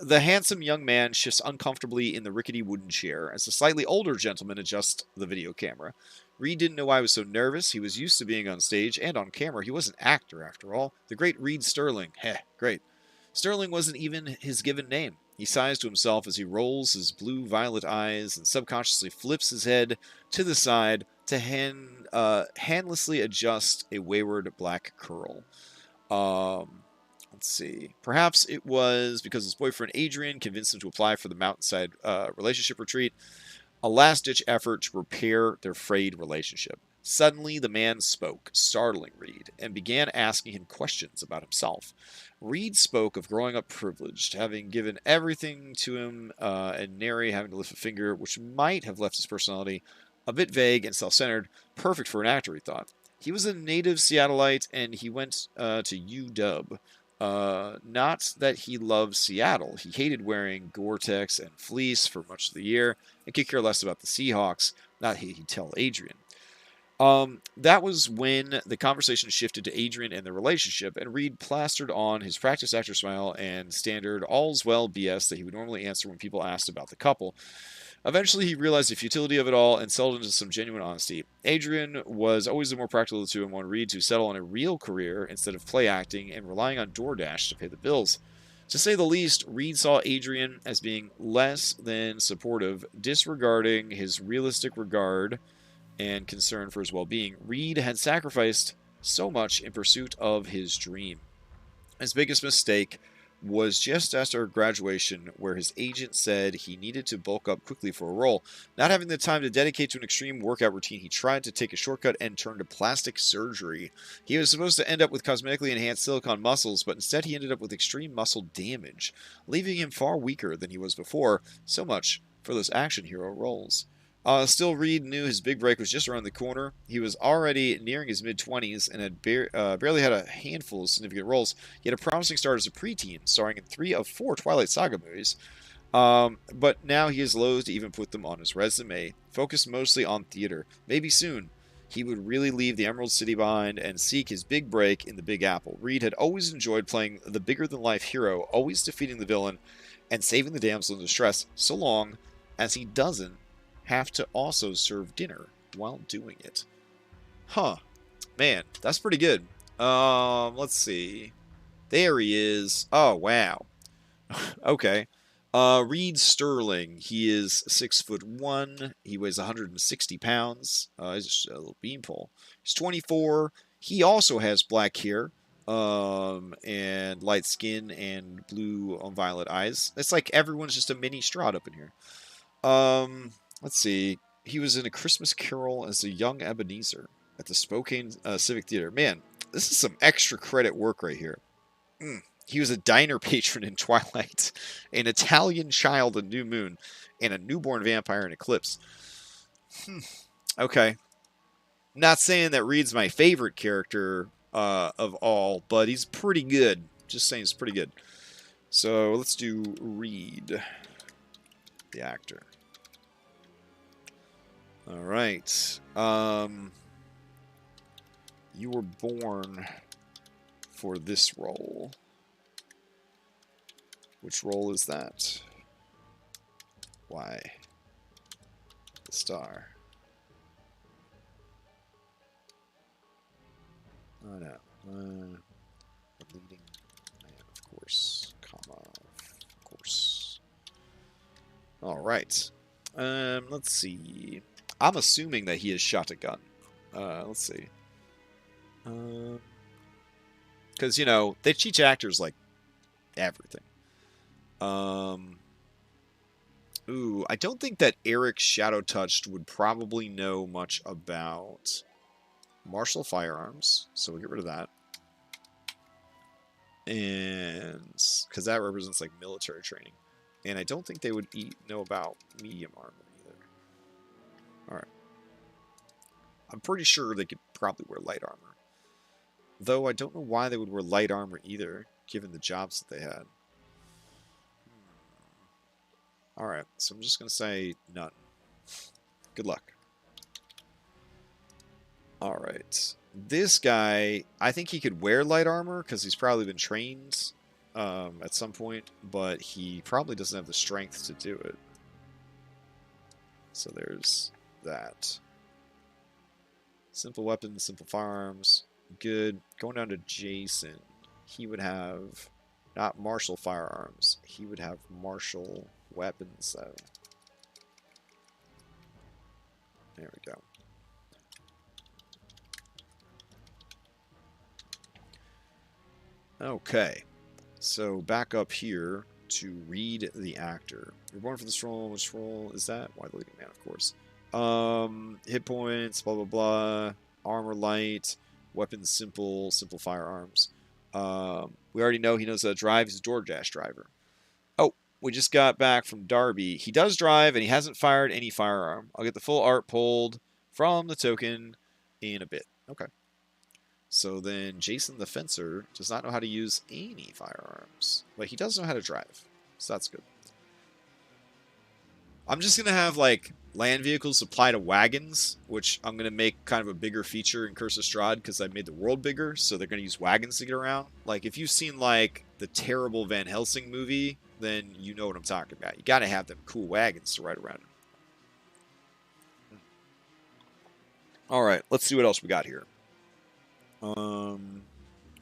The handsome young man shifts uncomfortably in the rickety wooden chair as the slightly older gentleman adjusts the video camera. Reed didn't know why he was so nervous. He was used to being on stage and on camera. He was an actor, after all. The great Reed Sterling. Heh, great. Sterling wasn't even his given name. He sighs to himself as he rolls his blue-violet eyes and subconsciously flips his head to the side to handlessly adjust a wayward black curl. Let's see. Perhaps it was because his boyfriend Adrian convinced him to apply for the Mountainside relationship retreat, a last-ditch effort to repair their frayed relationship. Suddenly, the man spoke, startling Reed, and began asking him questions about himself. Reed spoke of growing up privileged, having given everything to him, and nary having to lift a finger, which might have left his personality a bit vague and self-centered, perfect for an actor, he thought. He was a native Seattleite, and he went to UW. Not that he loved Seattle. He hated wearing Gore-Tex and fleece for much of the year, and could care less about the Seahawks. Not he'd tell Adrian. That was when the conversation shifted to Adrian and the relationship, and Reed plastered on his practice actor smile and standard all's well BS that he would normally answer when people asked about the couple. Eventually, he realized the futility of it all and settled into some genuine honesty. Adrian was always the more practical of the two and wanted Reed to settle on a real career instead of play acting and relying on DoorDash to pay the bills. To say the least, Reed saw Adrian as being less than supportive, disregarding his realistic regard and concern for his well-being. Reed had sacrificed so much in pursuit of his dream. His biggest mistake was just after graduation, where his agent said he needed to bulk up quickly for a role. Not having the time to dedicate to an extreme workout routine, he tried to take a shortcut and turn to plastic surgery. He was supposed to end up with cosmetically enhanced silicone muscles, but instead he ended up with extreme muscle damage, leaving him far weaker than he was before. So much for those action hero roles. Still, Reed knew his big break was just around the corner. He was already nearing his mid-20s and had barely had a handful of significant roles. He had a promising start as a preteen, starring in 3 of 4 Twilight Saga movies. But now he is loath to even put them on his resume, focused mostly on theater. Maybe soon he would really leave the Emerald City behind and seek his big break in the Big Apple. Reed had always enjoyed playing the bigger-than-life hero, always defeating the villain and saving the damsel in distress, so long as he doesn't have to also serve dinner while doing it. Huh. Man, that's pretty good. Let's see. There he is. Oh, wow. Okay. Reed Sterling. He is 6'1". He weighs 160 pounds. He's just a little beanpole. He's 24. He also has black hair, and light skin and blue and violet eyes. It's like everyone's just a mini Strahd up in here. Let's see. He was in A Christmas Carol as a young Ebenezer at the Spokane Civic Theater. Man, this is some extra credit work right here. He was a diner patron in Twilight, an Italian child in New Moon, and a newborn vampire in Eclipse. Okay. Not saying that Reed's my favorite character of all, but he's pretty good. Just saying he's pretty good. So let's do Reed, the actor. All right. You were born for this role. Which role is that? Why? The star. Oh no. The leading man, of course. Comma, of course. All right. Let's see. I'm assuming that he has shot a gun. Let's see. Because, you know, they teach actors, like, everything. Ooh, I don't think that Eric Shadow Touched would probably know much about martial firearms, so we'll get rid of that. And because that represents like military training. And I don't think they would know about medium armor either. Alright. I'm pretty sure they could probably wear light armor. Though I don't know why they would wear light armor either, given the jobs that they had. Alright, so I'm just going to say none. Good luck. Alright. This guy, I think he could wear light armor because he's probably been trained at some point, but he probably doesn't have the strength to do it. So there's that. Simple weapons, simple firearms. Good. Going down to Jason, he would have not martial firearms. He would have martial weapons, though. There we go. Okay. So back up here to read the actor. You're born for this role. Which role is that? Why the leading man, of course. Hit points, blah, blah, blah. Armor light. Weapons simple. Simple firearms. We already know he knows how to drive. He's a DoorDash driver. Oh, we just got back from Darby. He does drive, and he hasn't fired any firearm. I'll get the full art pulled from the token in a bit. Okay. So then Jason the Fencer does not know how to use any firearms. But he does know how to drive. So that's good. I'm just going to have, like, land vehicles apply to wagons, which I'm going to make kind of a bigger feature in Curse of Strahd because I made the world bigger, so they're going to use wagons to get around. Like, if you've seen, like, the terrible Van Helsing movie, then you know what I'm talking about. You got to have them cool wagons to ride around in. Alright, let's see what else we got here.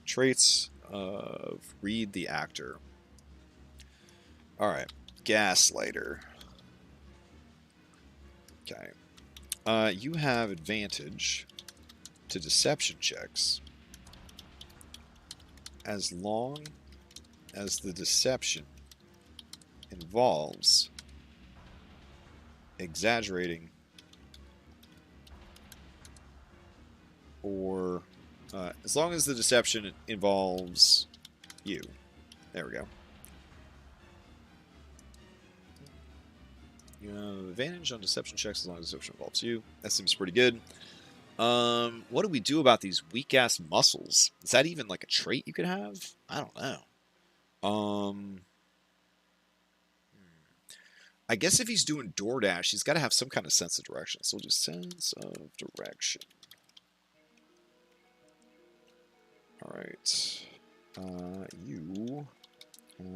Traits of read the actor. Alright, Gaslighter. Okay. You have advantage to deception checks as long as the deception involves exaggerating or as long as the deception involves you. There we go. You have advantage on deception checks as long as deception involves you. That seems pretty good. What do we do about these weak-ass muscles? Is that even like a trait you could have? I don't know. I guess if he's doing DoorDash, he's got to have some kind of sense of direction. So we'll do sense of direction. Alright. You have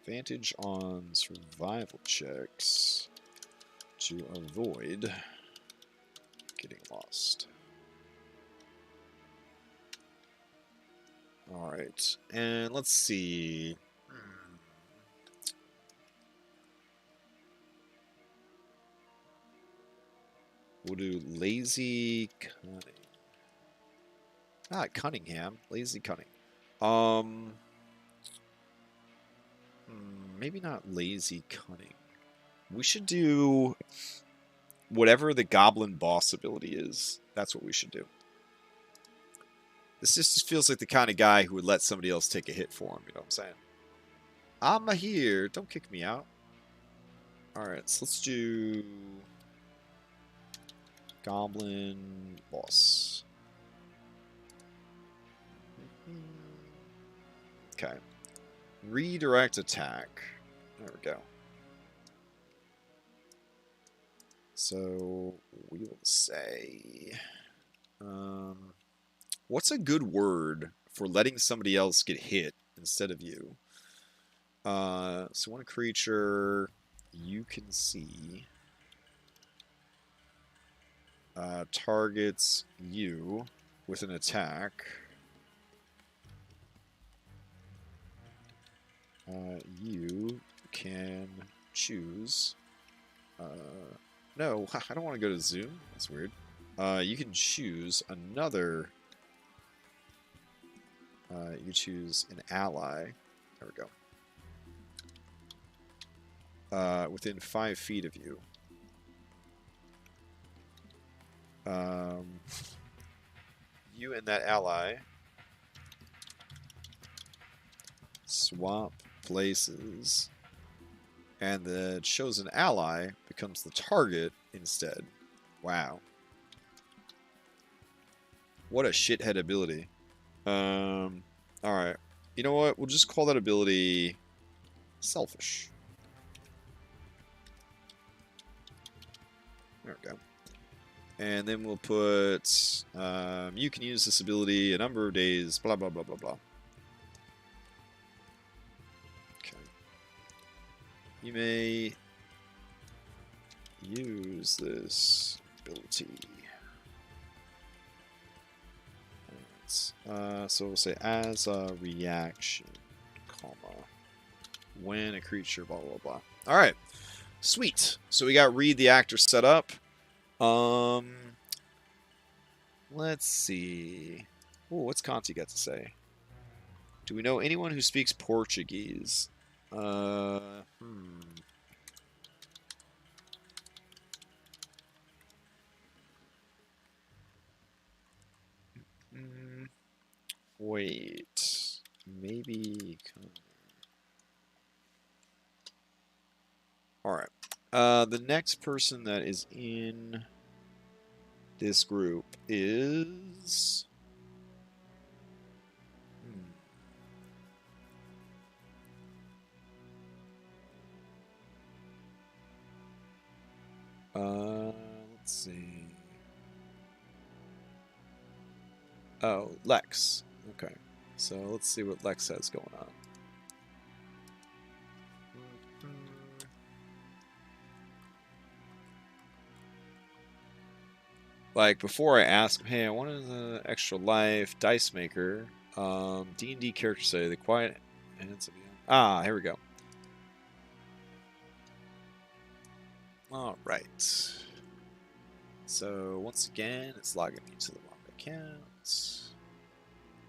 advantage on survival checks to avoid getting lost. Alright, and let's see. We'll do lazy cunning. Ah, Cunningham. Lazy cunning. Maybe not lazy cunning. We should do whatever the goblin boss ability is. That's what we should do. This just feels like the kind of guy who would let somebody else take a hit for him. You know what I'm saying? I'm here. Don't kick me out. Alright, so let's do goblin boss. Okay. Redirect attack. There we go. So we will say, what's a good word for letting somebody else get hit instead of you? So when a creature you can see targets you with an attack, you can choose. No, I don't want to go to Zoom. That's weird. You can choose another. You choose an ally. There we go. within 5 feet of you. You and that ally swap places, and the chosen ally becomes the target instead. Wow. What a shithead ability. Alright. You know what? We'll just call that ability selfish. There we go. And then we'll put, you can use this ability a number of days, blah, blah, blah, blah, blah. Okay. You may use this ability. So we'll say as a reaction, comma, when a creature, blah, blah, blah. All right. Sweet. So we got read the actor set up. Let's see. Ooh, what's Conti got to say? Do we know anyone who speaks Portuguese? Wait. Maybe. Alright. The next person that is in this group is... let's see. Oh, Lex. Okay. So let's see what Lex has going on. Like, before I ask him, hey, I wanted the extra life, Dice Maker, D&D character say, the quiet hands of you. Ah, here we go. Alright. So, once again, it's logging me to the wrong account.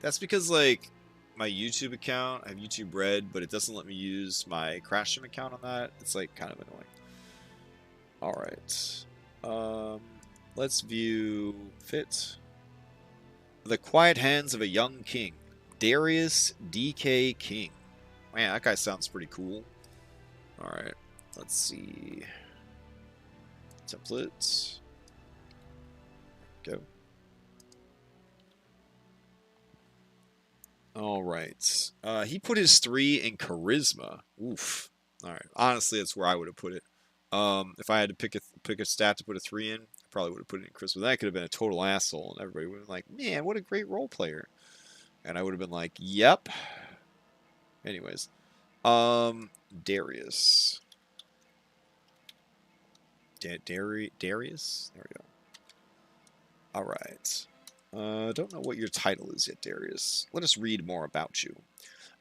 That's because, like, my YouTube account, I have YouTube Red, but it doesn't let me use my Crash Gym account on that. It's, like, kind of annoying. Alright. Let's view fit. The Quiet Hands of a Young King. Darius DK King. Man, that guy sounds pretty cool. Alright. Let's see. Templates. Go. Alright. He put his 3 in Charisma. Oof. Alright. Honestly, that's where I would have put it. If I had to pick a stat to put a 3 in, I probably would have put it in Charisma. That could have been a total asshole, and everybody would have been like, man, what a great role player. And I would have been like, yep. Anyways. Darius. Darius? There we go. Alright. Don't know what your title is yet, Darius. Let us read more about you.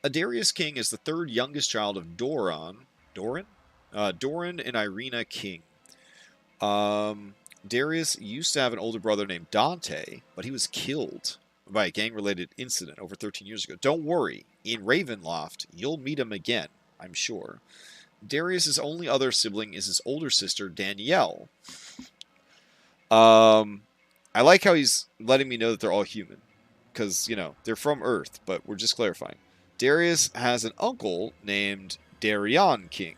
A Darius King is the 3rd youngest child of Doran and Irina King. Darius used to have an older brother named Dante, but he was killed by a gang-related incident over 13 years ago. Don't worry, in Ravenloft, you'll meet him again, I'm sure. Darius' only other sibling is his older sister, Danielle. I like how he's letting me know that they're all human. Because, you know, they're from Earth, but we're just clarifying. Darius has an uncle named Darion King,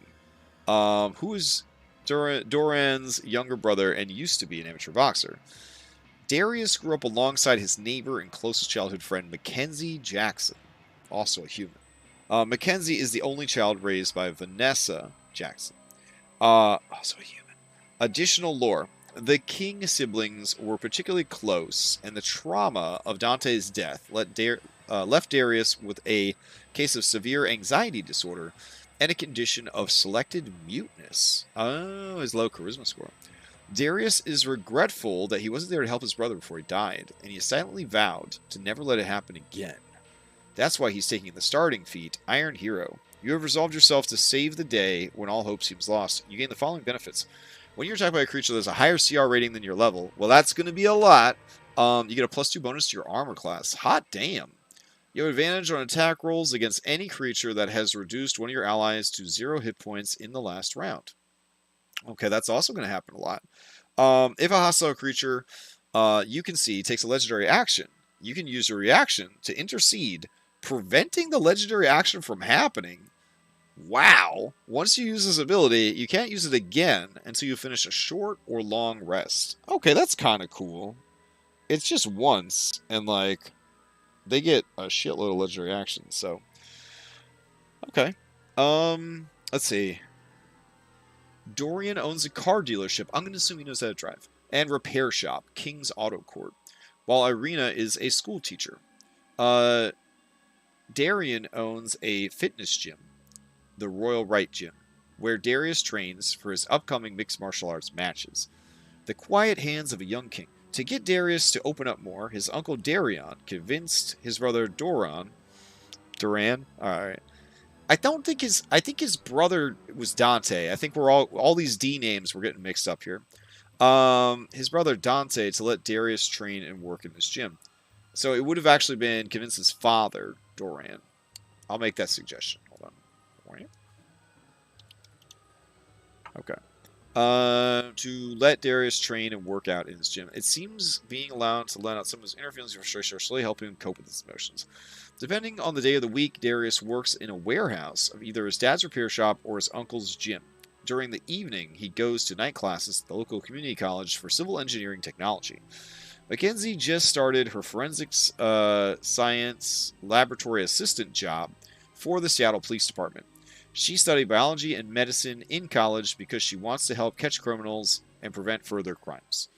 who is Doran's younger brother and used to be an amateur boxer. Darius grew up alongside his neighbor and closest childhood friend, Mackenzie Jackson, also a human. Mackenzie is the only child raised by Vanessa Jackson, also a human. Additional lore. The King siblings were particularly close, and the trauma of Dante's death left Darius with a case of severe anxiety disorder and a condition of selected muteness. Oh, his low charisma score. Darius is regretful that he wasn't there to help his brother before he died, and he silently vowed to never let it happen again. That's why he's taking the starting feat, Iron Hero. You have resolved yourself to save the day when all hope seems lost. You gain the following benefits. When you're attacked by a creature that has a higher CR rating than your level, well, that's going to be a lot. You get a +2 bonus to your armor class. Hot damn. You have advantage on attack rolls against any creature that has reduced one of your allies to 0 hit points in the last round. Okay, that's also going to happen a lot. If a hostile creature you can see takes a legendary action, you can use your reaction to intercede, preventing the legendary action from happening. Wow. Once you use this ability, you can't use it again until you finish a short or long rest. Okay, that's kind of cool. It's just once, and like, they get a shitload of legendary actions, so. Okay. Let's see. Dorian owns a car dealership. I'm going to assume he knows how to drive. And repair shop, King's Auto Court. While Irina is a school teacher. Darian owns a fitness gym, the Royal Right Gym, where Darius trains for his upcoming mixed martial arts matches. The quiet hands of a young king. To get Darius to open up more, his uncle Darion convinced his brother Duran. Alright. I think his brother was Dante. I think we're all these D names we're getting mixed up here. His brother Dante to let Darius train and work in this gym. So it would have actually been convince his father, Doran. I'll make that suggestion. Hold on. Okay. To let Darius train and work out in his gym. It seems being allowed to let out some of his inner feelings and frustration are slowly helping him cope with his emotions. Depending on the day of the week, Darius works in a warehouse of either his dad's repair shop or his uncle's gym. During the evening, he goes to night classes at the local community college for civil engineering technology. Mackenzie just started her forensics science laboratory assistant job for the Seattle Police Department. She studied biology and medicine in college because she wants to help catch criminals and prevent further crimes.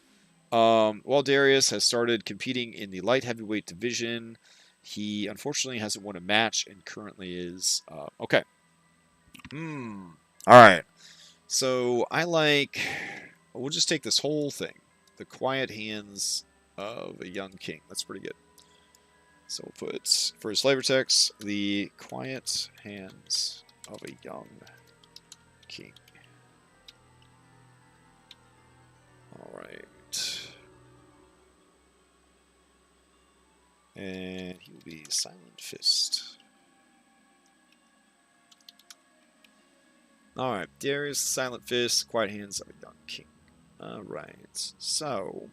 While Darius has started competing in the light heavyweight division, he unfortunately hasn't won a match and currently is... okay. Alright. So, we'll just take this whole thing. The quiet hands of a young king. That's pretty good. So we'll put, for his flavor text, the quiet hands of a young king. Alright. And he will be Silent Fist. Alright, Darius, Silent Fist, quiet hands of a young king. Alright, so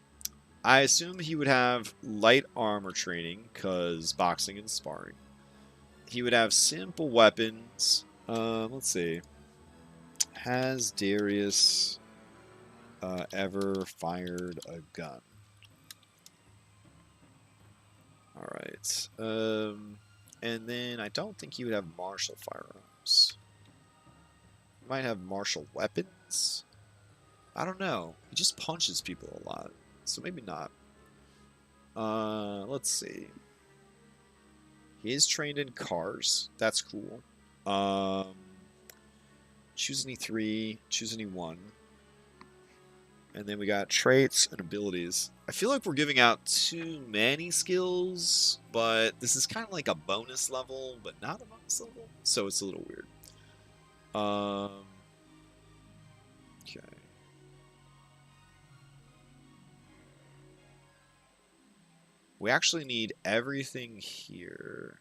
I assume he would have light armor training, because boxing and sparring. He would have simple weapons. Let's see. Has Darius ever fired a gun? Alright. And then I don't think he would have martial firearms. He might have martial weapons? I don't know. He just punches people a lot. So maybe not. Let's see. He is trained in cars. That's cool. Choose any 3. Choose any 1. And then we got traits and abilities. I feel like we're giving out too many skills, but this is kind of like a bonus level, but not a bonus level. So it's a little weird. Okay. We actually need everything here.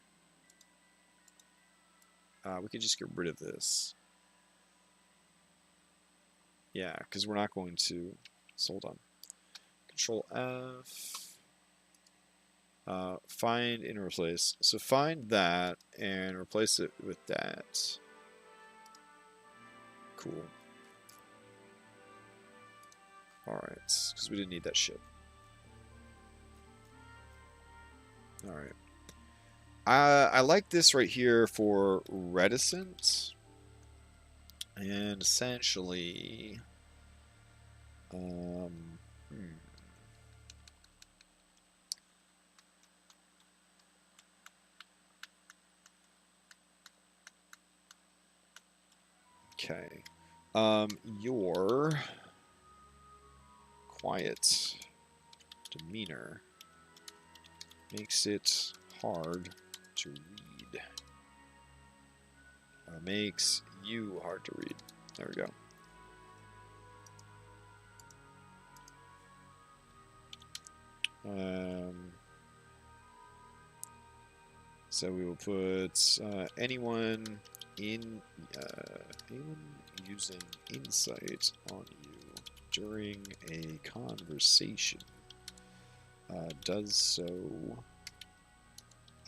We could just get rid of this. Yeah, because we're not going to... So hold on. Control F. Find and replace. So find that and replace it with that. Cool. Alright, because we didn't need that shit. Alright. I like this right here for reticent. And essentially... Okay. Your quiet demeanor makes it hard to read. Makes you hard to read. There we go. So we will put anyone using insight on you during a conversation does so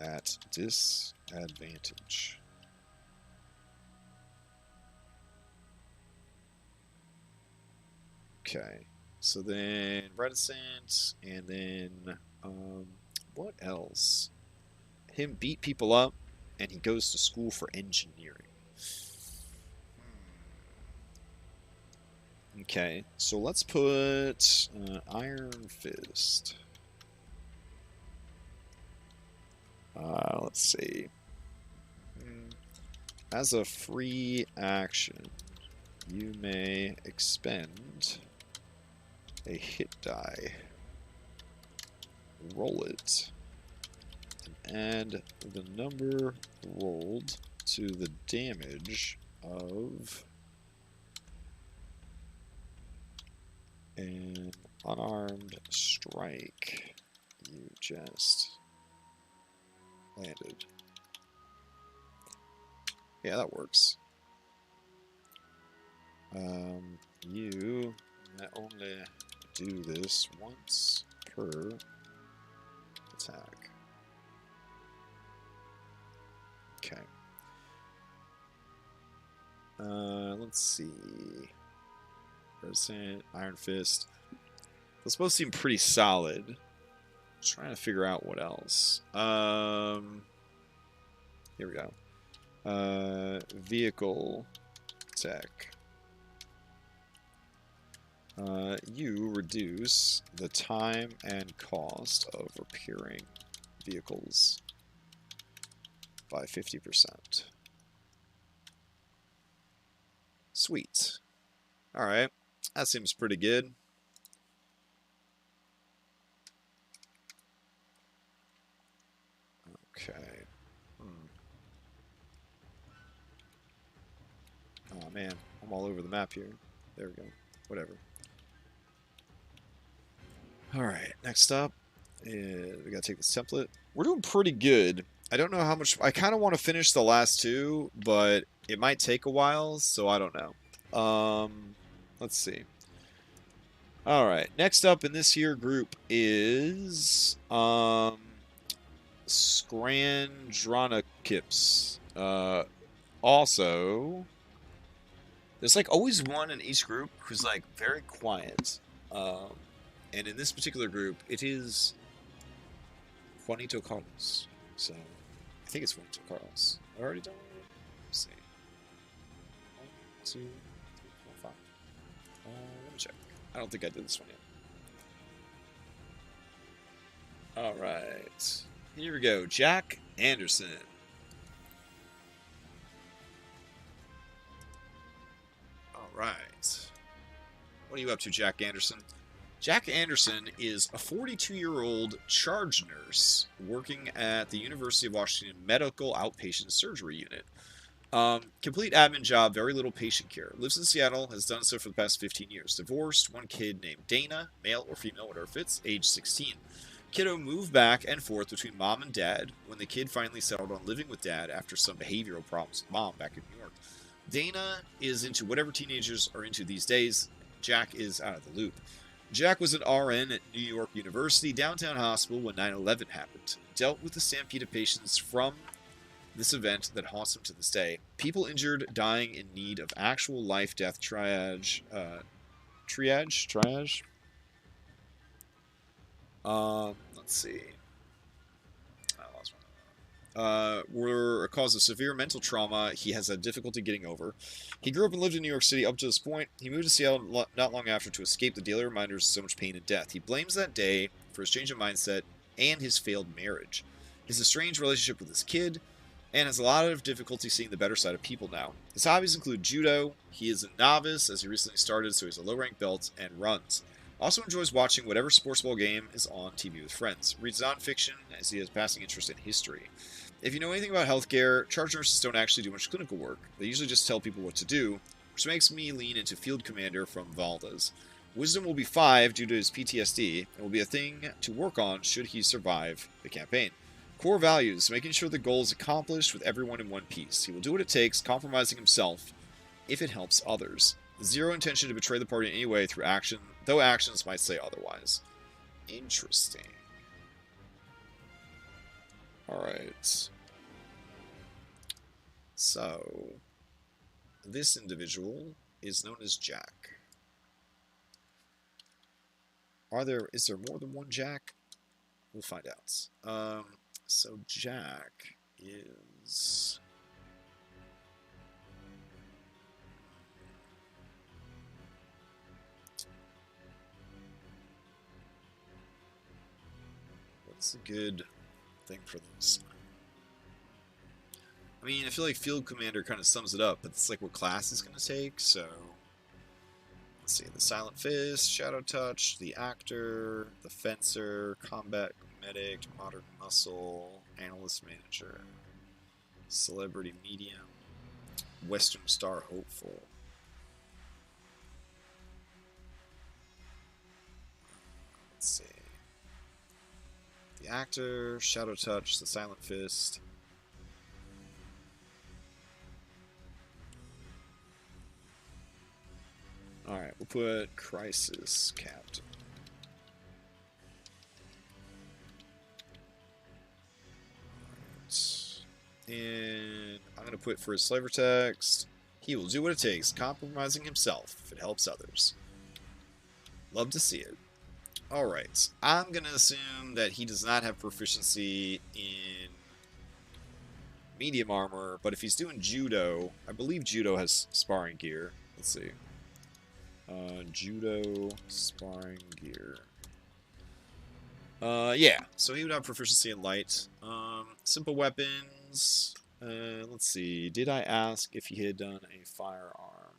at disadvantage. Okay, so then reticent, and then what else? Him beat people up, and he goes to school for engineering. Okay, so let's put Iron Fist. Let's see. As a free action, you may expend a hit die. Roll it. And add the number rolled to the damage of an unarmed strike you just landed. Yeah, that works. You only do this once per attack. Okay. Let's see. Resident, Iron Fist. Those both seem pretty solid. Just trying to figure out what else. Here we go. Vehicle tech. You reduce the time and cost of repairing vehicles by 50%. Sweet. Alright. That seems pretty good. Okay. Oh man, I'm all over the map here. There we go. Whatever. Alright, next up is we gotta take this template. We're doing pretty good. I don't know how much. I kind of want to finish the last two, but it might take a while, so I don't know. Let's see. Alright, next up in this here group is Scrandronokips. Also, there's like always one in each group who's like very quiet. And in this particular group, it is Juanito Carlos. So, I think it's Juanito Carlos. I already done it. Let's see. 1, 2, 3, 4, 5. Let me check. I don't think I did this one yet. Alright. Here we go. Jack Anderson. Alright. What are you up to, Jack Anderson? Jack Anderson is a 42-year-old charge nurse working at the University of Washington Medical Outpatient Surgery Unit. Complete admin job, very little patient care. Lives in Seattle, has done so for the past 15 years. Divorced, one kid named Dana, male or female, whatever fits, age 16. Kiddo moved back and forth between mom and dad when the kid finally settled on living with dad after some behavioral problems with mom back in New York. Dana is into whatever teenagers are into these days. Jack is out of the loop. Jack was an RN at New York University Downtown Hospital when 9/11 happened. Dealt with the stampede of patients from this event that haunts him to this day. People injured, dying in need of actual life-death triage. Let's see. I lost one. Were a cause of severe mental trauma he has had difficulty getting over. He grew up and lived in New York City up to this point. He moved to Seattle not long after to escape the daily reminders of so much pain and death. He blames that day for his change of mindset and his failed marriage. His estranged relationship with his kid, and has a lot of difficulty seeing the better side of people now. His hobbies include judo. He is a novice as he recently started, so he's a low-ranked belt, and runs. Also enjoys watching whatever sports ball game is on TV with friends. Reads nonfiction as he has passing interest in history. If you know anything about healthcare, charge nurses don't actually do much clinical work. They usually just tell people what to do, which makes me lean into Field Commander from Valdez. Wisdom will be 5 due to his PTSD, and will be a thing to work on should he survive the campaign. Core values, making sure the goal is accomplished with everyone in one piece. He will do what it takes, compromising himself if it helps others. Zero intention to betray the party in any way through action, though actions might say otherwise. Interesting. Alright. So, this individual is known as Jack. Is there more than one Jack? We'll find out. So Jack is... What's a good thing for this? I mean, I feel like Field Commander kind of sums it up, but it's like what class is going to take, so... Let's see, the Silent Fist, Shadow Touch, the Actor, the Fencer, Combat Medic, Modern Muscle, Analyst Manager, Celebrity Medium, Western Star Hopeful. Let's see. The Actor, Shadow Touch, the Silent Fist. Alright, we'll put Crisis Captain. And I'm going to put for his flavor text, he will do what it takes, compromising himself if it helps others. Love to see it. Alright, I'm going to assume that he does not have proficiency in medium armor, but if he's doing judo, I believe judo has sparring gear. Let's see. Judo sparring gear. Yeah, so he would have proficiency in light. Simple weapons. Let's see. Did I ask if he had done a firearm?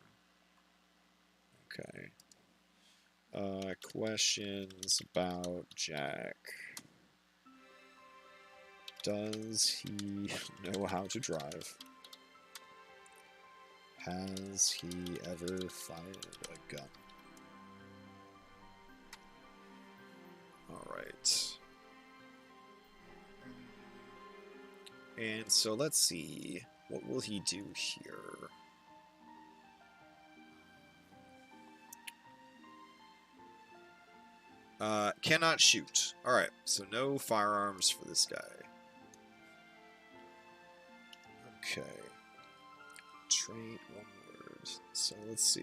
Okay. Questions about Jack. Does he know how to drive? Has he ever fired a gun? Alright. And so let's see. What will he do here? Cannot shoot. Alright, so no firearms for this guy. Okay. Trait, one word. So let's see.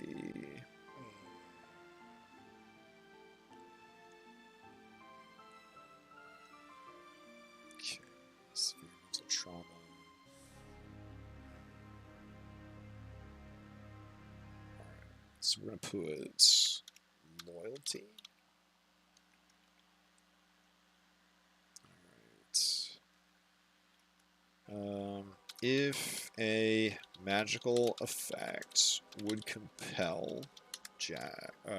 Okay. Experimental trauma. Alright. So we're going to put loyalty. Alright. If a magical effect would compel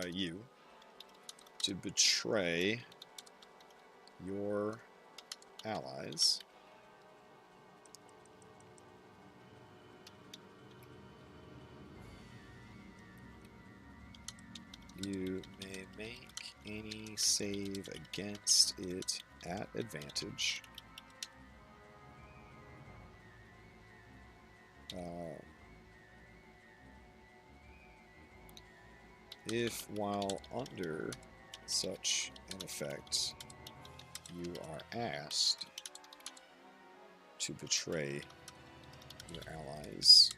you to betray your allies, you may make any save against it at advantage. If while under such an effect you are asked to betray your allies,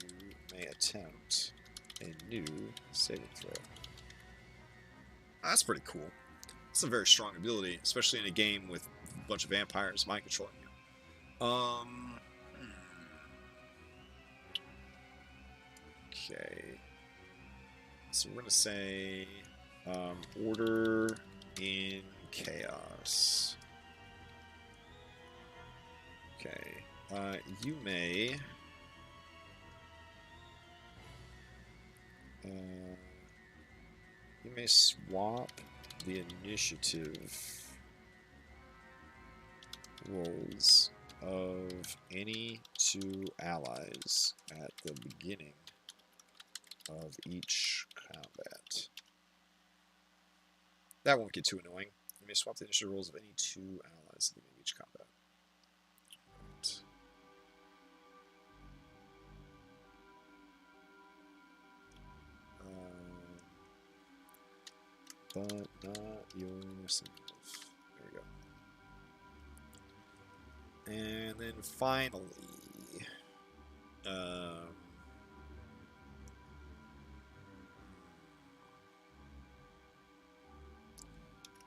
you may attempt a new saving throw. That's pretty cool. It's a very strong ability, especially in a game with a bunch of vampires mind controlling you. Okay. So we're going to say order in chaos. Okay. You may swap the initiative rolls of any two allies at the beginning of each combat. That won't get too annoying. You may swap the initiative rolls of any two allies at the beginning of each combat. but not yourself. There we go. And then finally,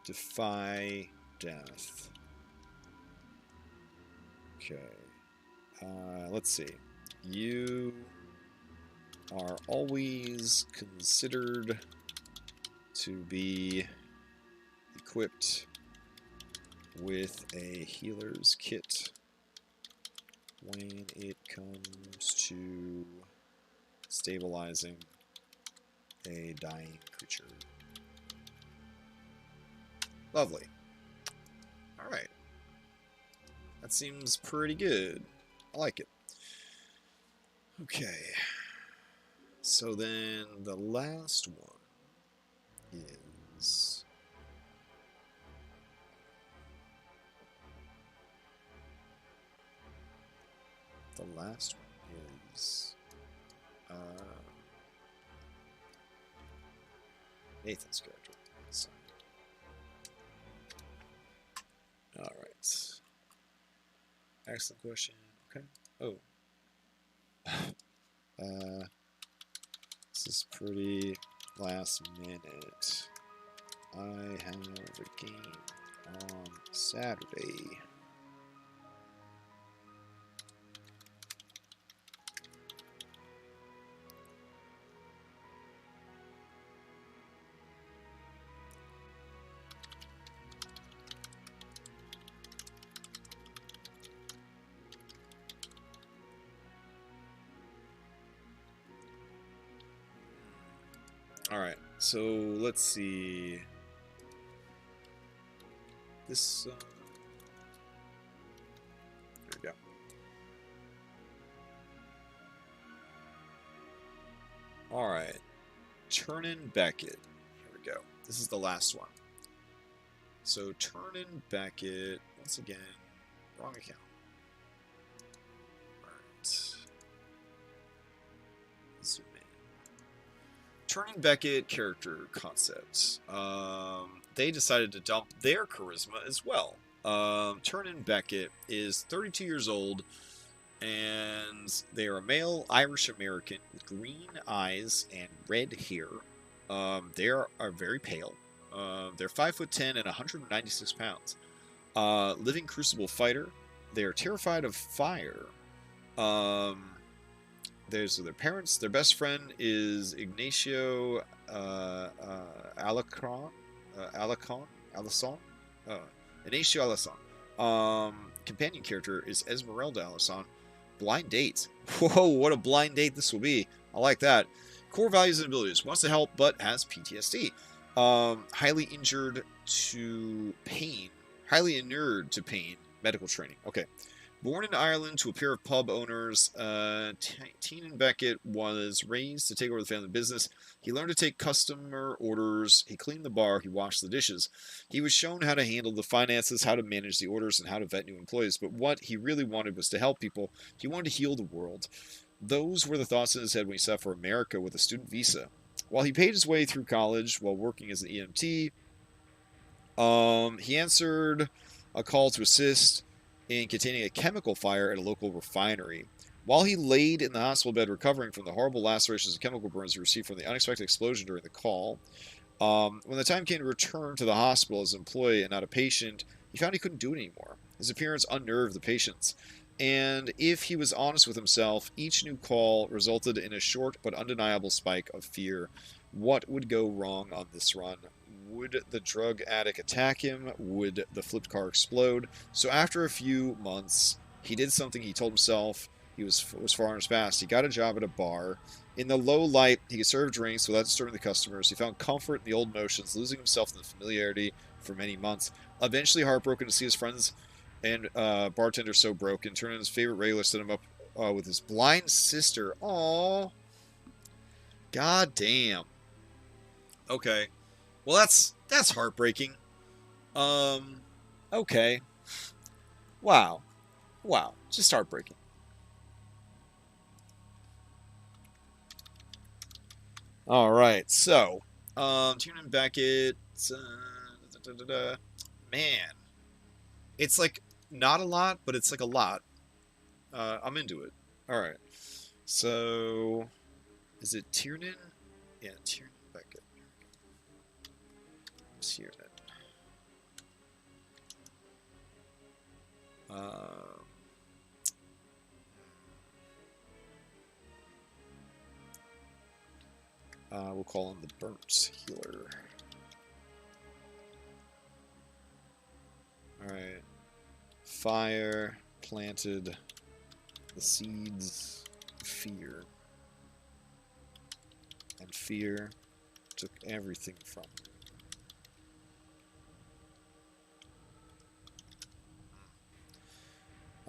defy death. Okay. Let's see. You are always considered to be equipped with a healer's kit when it comes to stabilizing a dying creature. Lovely. Alright. That seems pretty good. I like it. Okay. So then the last one is... The last one is... Nathan's character. So. Alright. Excellent question. Okay. Oh. This is pretty last minute. I have a game on Saturday. Alright, so let's see. This, there we go. Alright, Turnin Beckett. Here we go. This is the last one. So Turnin Beckett, once again, wrong account. Alright. Zoom in. Turnin Beckett character concept. They decided to dump their charisma as well. Turnin Beckett is 32 years old, and they are a male Irish American with green eyes and red hair. They are very pale. They're 5'10" and 196 pounds. Living crucible fighter. They are terrified of fire. There's their parents. Their best friend is Ignacio Alacon. Ignacio Alacon. Companion character is Esmeralda Alacon. Blind date. Whoa, what a blind date this will be. I like that. Core values and abilities. Wants to help, but has PTSD. Highly injured to pain. Highly inured to pain. Medical training. Okay. Born in Ireland to a pair of pub owners, Turnin Beckett was raised to take over the family business. He learned to take customer orders. He cleaned the bar. He washed the dishes. He was shown how to handle the finances, how to manage the orders, and how to vet new employees. But what he really wanted was to help people. He wanted to heal the world. Those were the thoughts in his head when he set for America with a student visa. While he paid his way through college while working as an EMT, he answered a call to assist in containing a chemical fire at a local refinery. While he laid in the hospital bed recovering from the horrible lacerations and chemical burns he received from the unexpected explosion during the call, when the time came to return to the hospital as an employee and not a patient, he found he couldn't do it anymore. His appearance unnerved the patients. And if he was honest with himself, each new call resulted in a short but undeniable spike of fear. What would go wrong on this run? Would the drug addict attack him? Would the flipped car explode? So after a few months, he did something he told himself he was far in his past. He got a job at a bar. In the low light, he could serve drinks without disturbing the customers. He found comfort in the old notions, losing himself in the familiarity for many months. Eventually heartbroken to see his friends and bartender so broken, turning his favorite regular set him up with his blind sister. Aww. God damn. Okay. Well, that's heartbreaking. Okay. Wow. Just heartbreaking. All right. So, Tiernan Beckett. Man, it's like not a lot, but it's like a lot. I'm into it. All right. So, is it Tiernan? Yeah, Tiernan Beckett. Tiernan. We'll call him the Burnt Healer. Alright. Fire planted the seeds of fear. And fear took everything from him.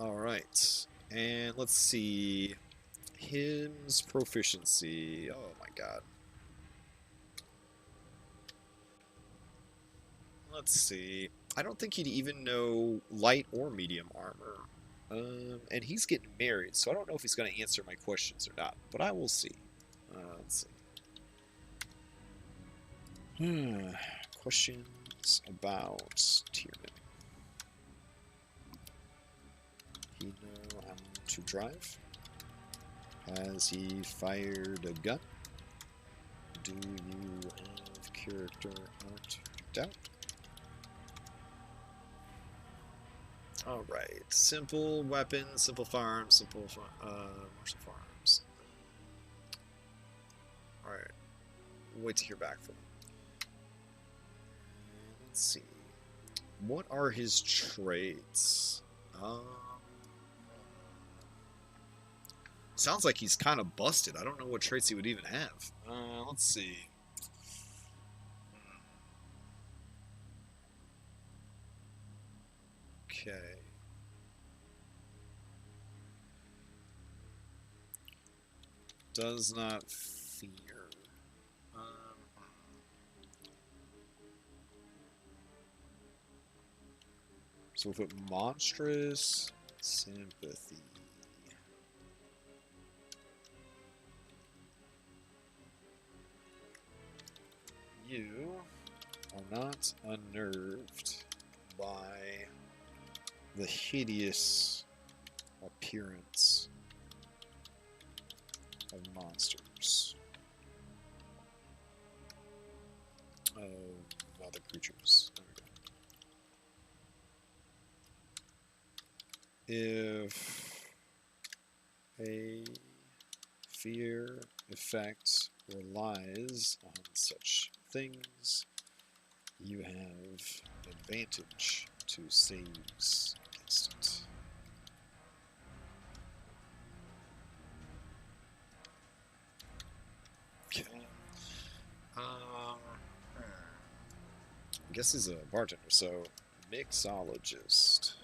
Alright. And let's see. Hymns proficiency. Oh my god. Let's see. I don't think he'd even know light or medium armor. And he's getting married, so I don't know if he's going to answer my questions or not. But I will see. Let's see. Questions about Tiernan. He know how to drive? Has he fired a gun? Do you have character art picked out? Alright, simple weapons, simple firearms, simple martial firearms. Alright, wait to hear back from him. Let's see. What are his traits? Sounds like he's kind of busted. I don't know what traits he would even have. Let's see. Okay. Does not fear. So we'll put monstrous sympathy. You are not unnerved by the hideous appearance of monsters, of other creatures. If a fear effect relies on such things, you have advantage to saves against it. Okay. I guess he's a bartender, so mixologist.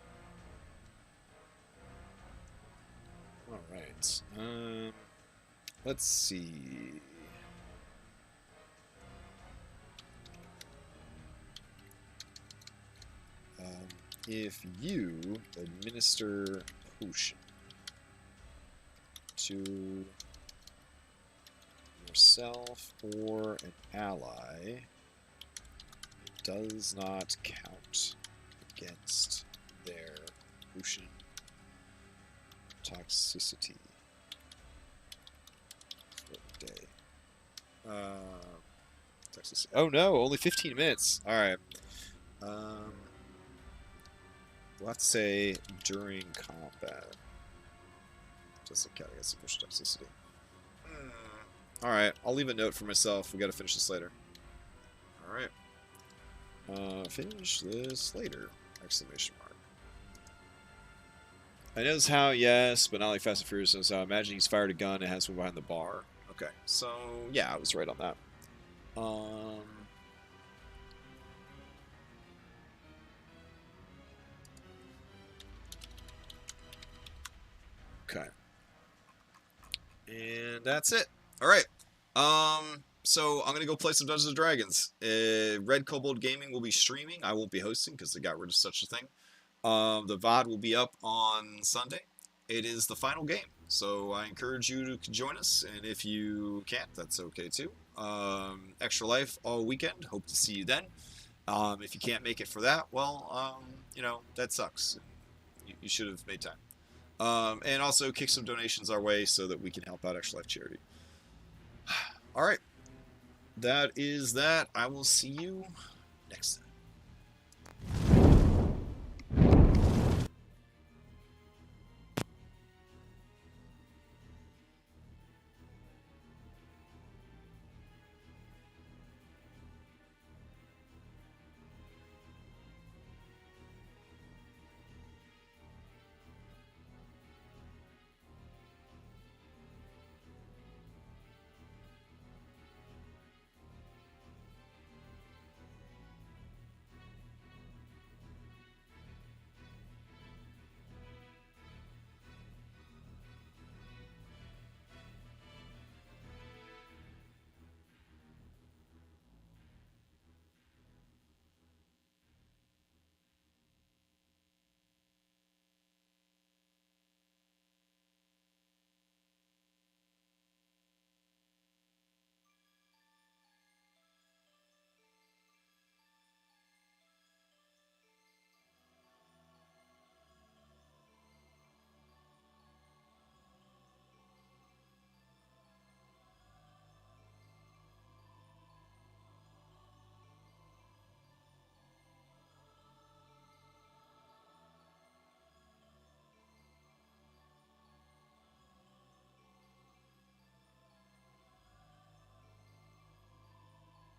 Alright. Let's see. If you administer potion to yourself or an ally, it does not count against their potion toxicity. Day. Toxicity. Oh no, only 15 minutes. Alright. We'll have to say during combat. Doesn't count against the push toxicity. Alright, I'll leave a note for myself. We gotta finish this later. Alright. Finish this later. Exclamation mark. I knows how, yes, but not like Fast and Furious knows how. Imagine he's fired a gun and has one behind the bar. Okay, so yeah, I was right on that. Okay. And that's it. Alright. So I'm gonna go play some Dungeons & Dragons. Red Kobold Gaming will be streaming. I won't be hosting because they got rid of such a thing. The VOD will be up on Sunday. It is the final game, so I encourage you to join us, and if you can't, that's okay too. Extra Life all weekend. Hope to see you then. If you can't make it for that, well, you know, that sucks. You should have made time. And also kick some donations our way so that we can help out Extra Life Charity. All right. That is that. I will see you next time.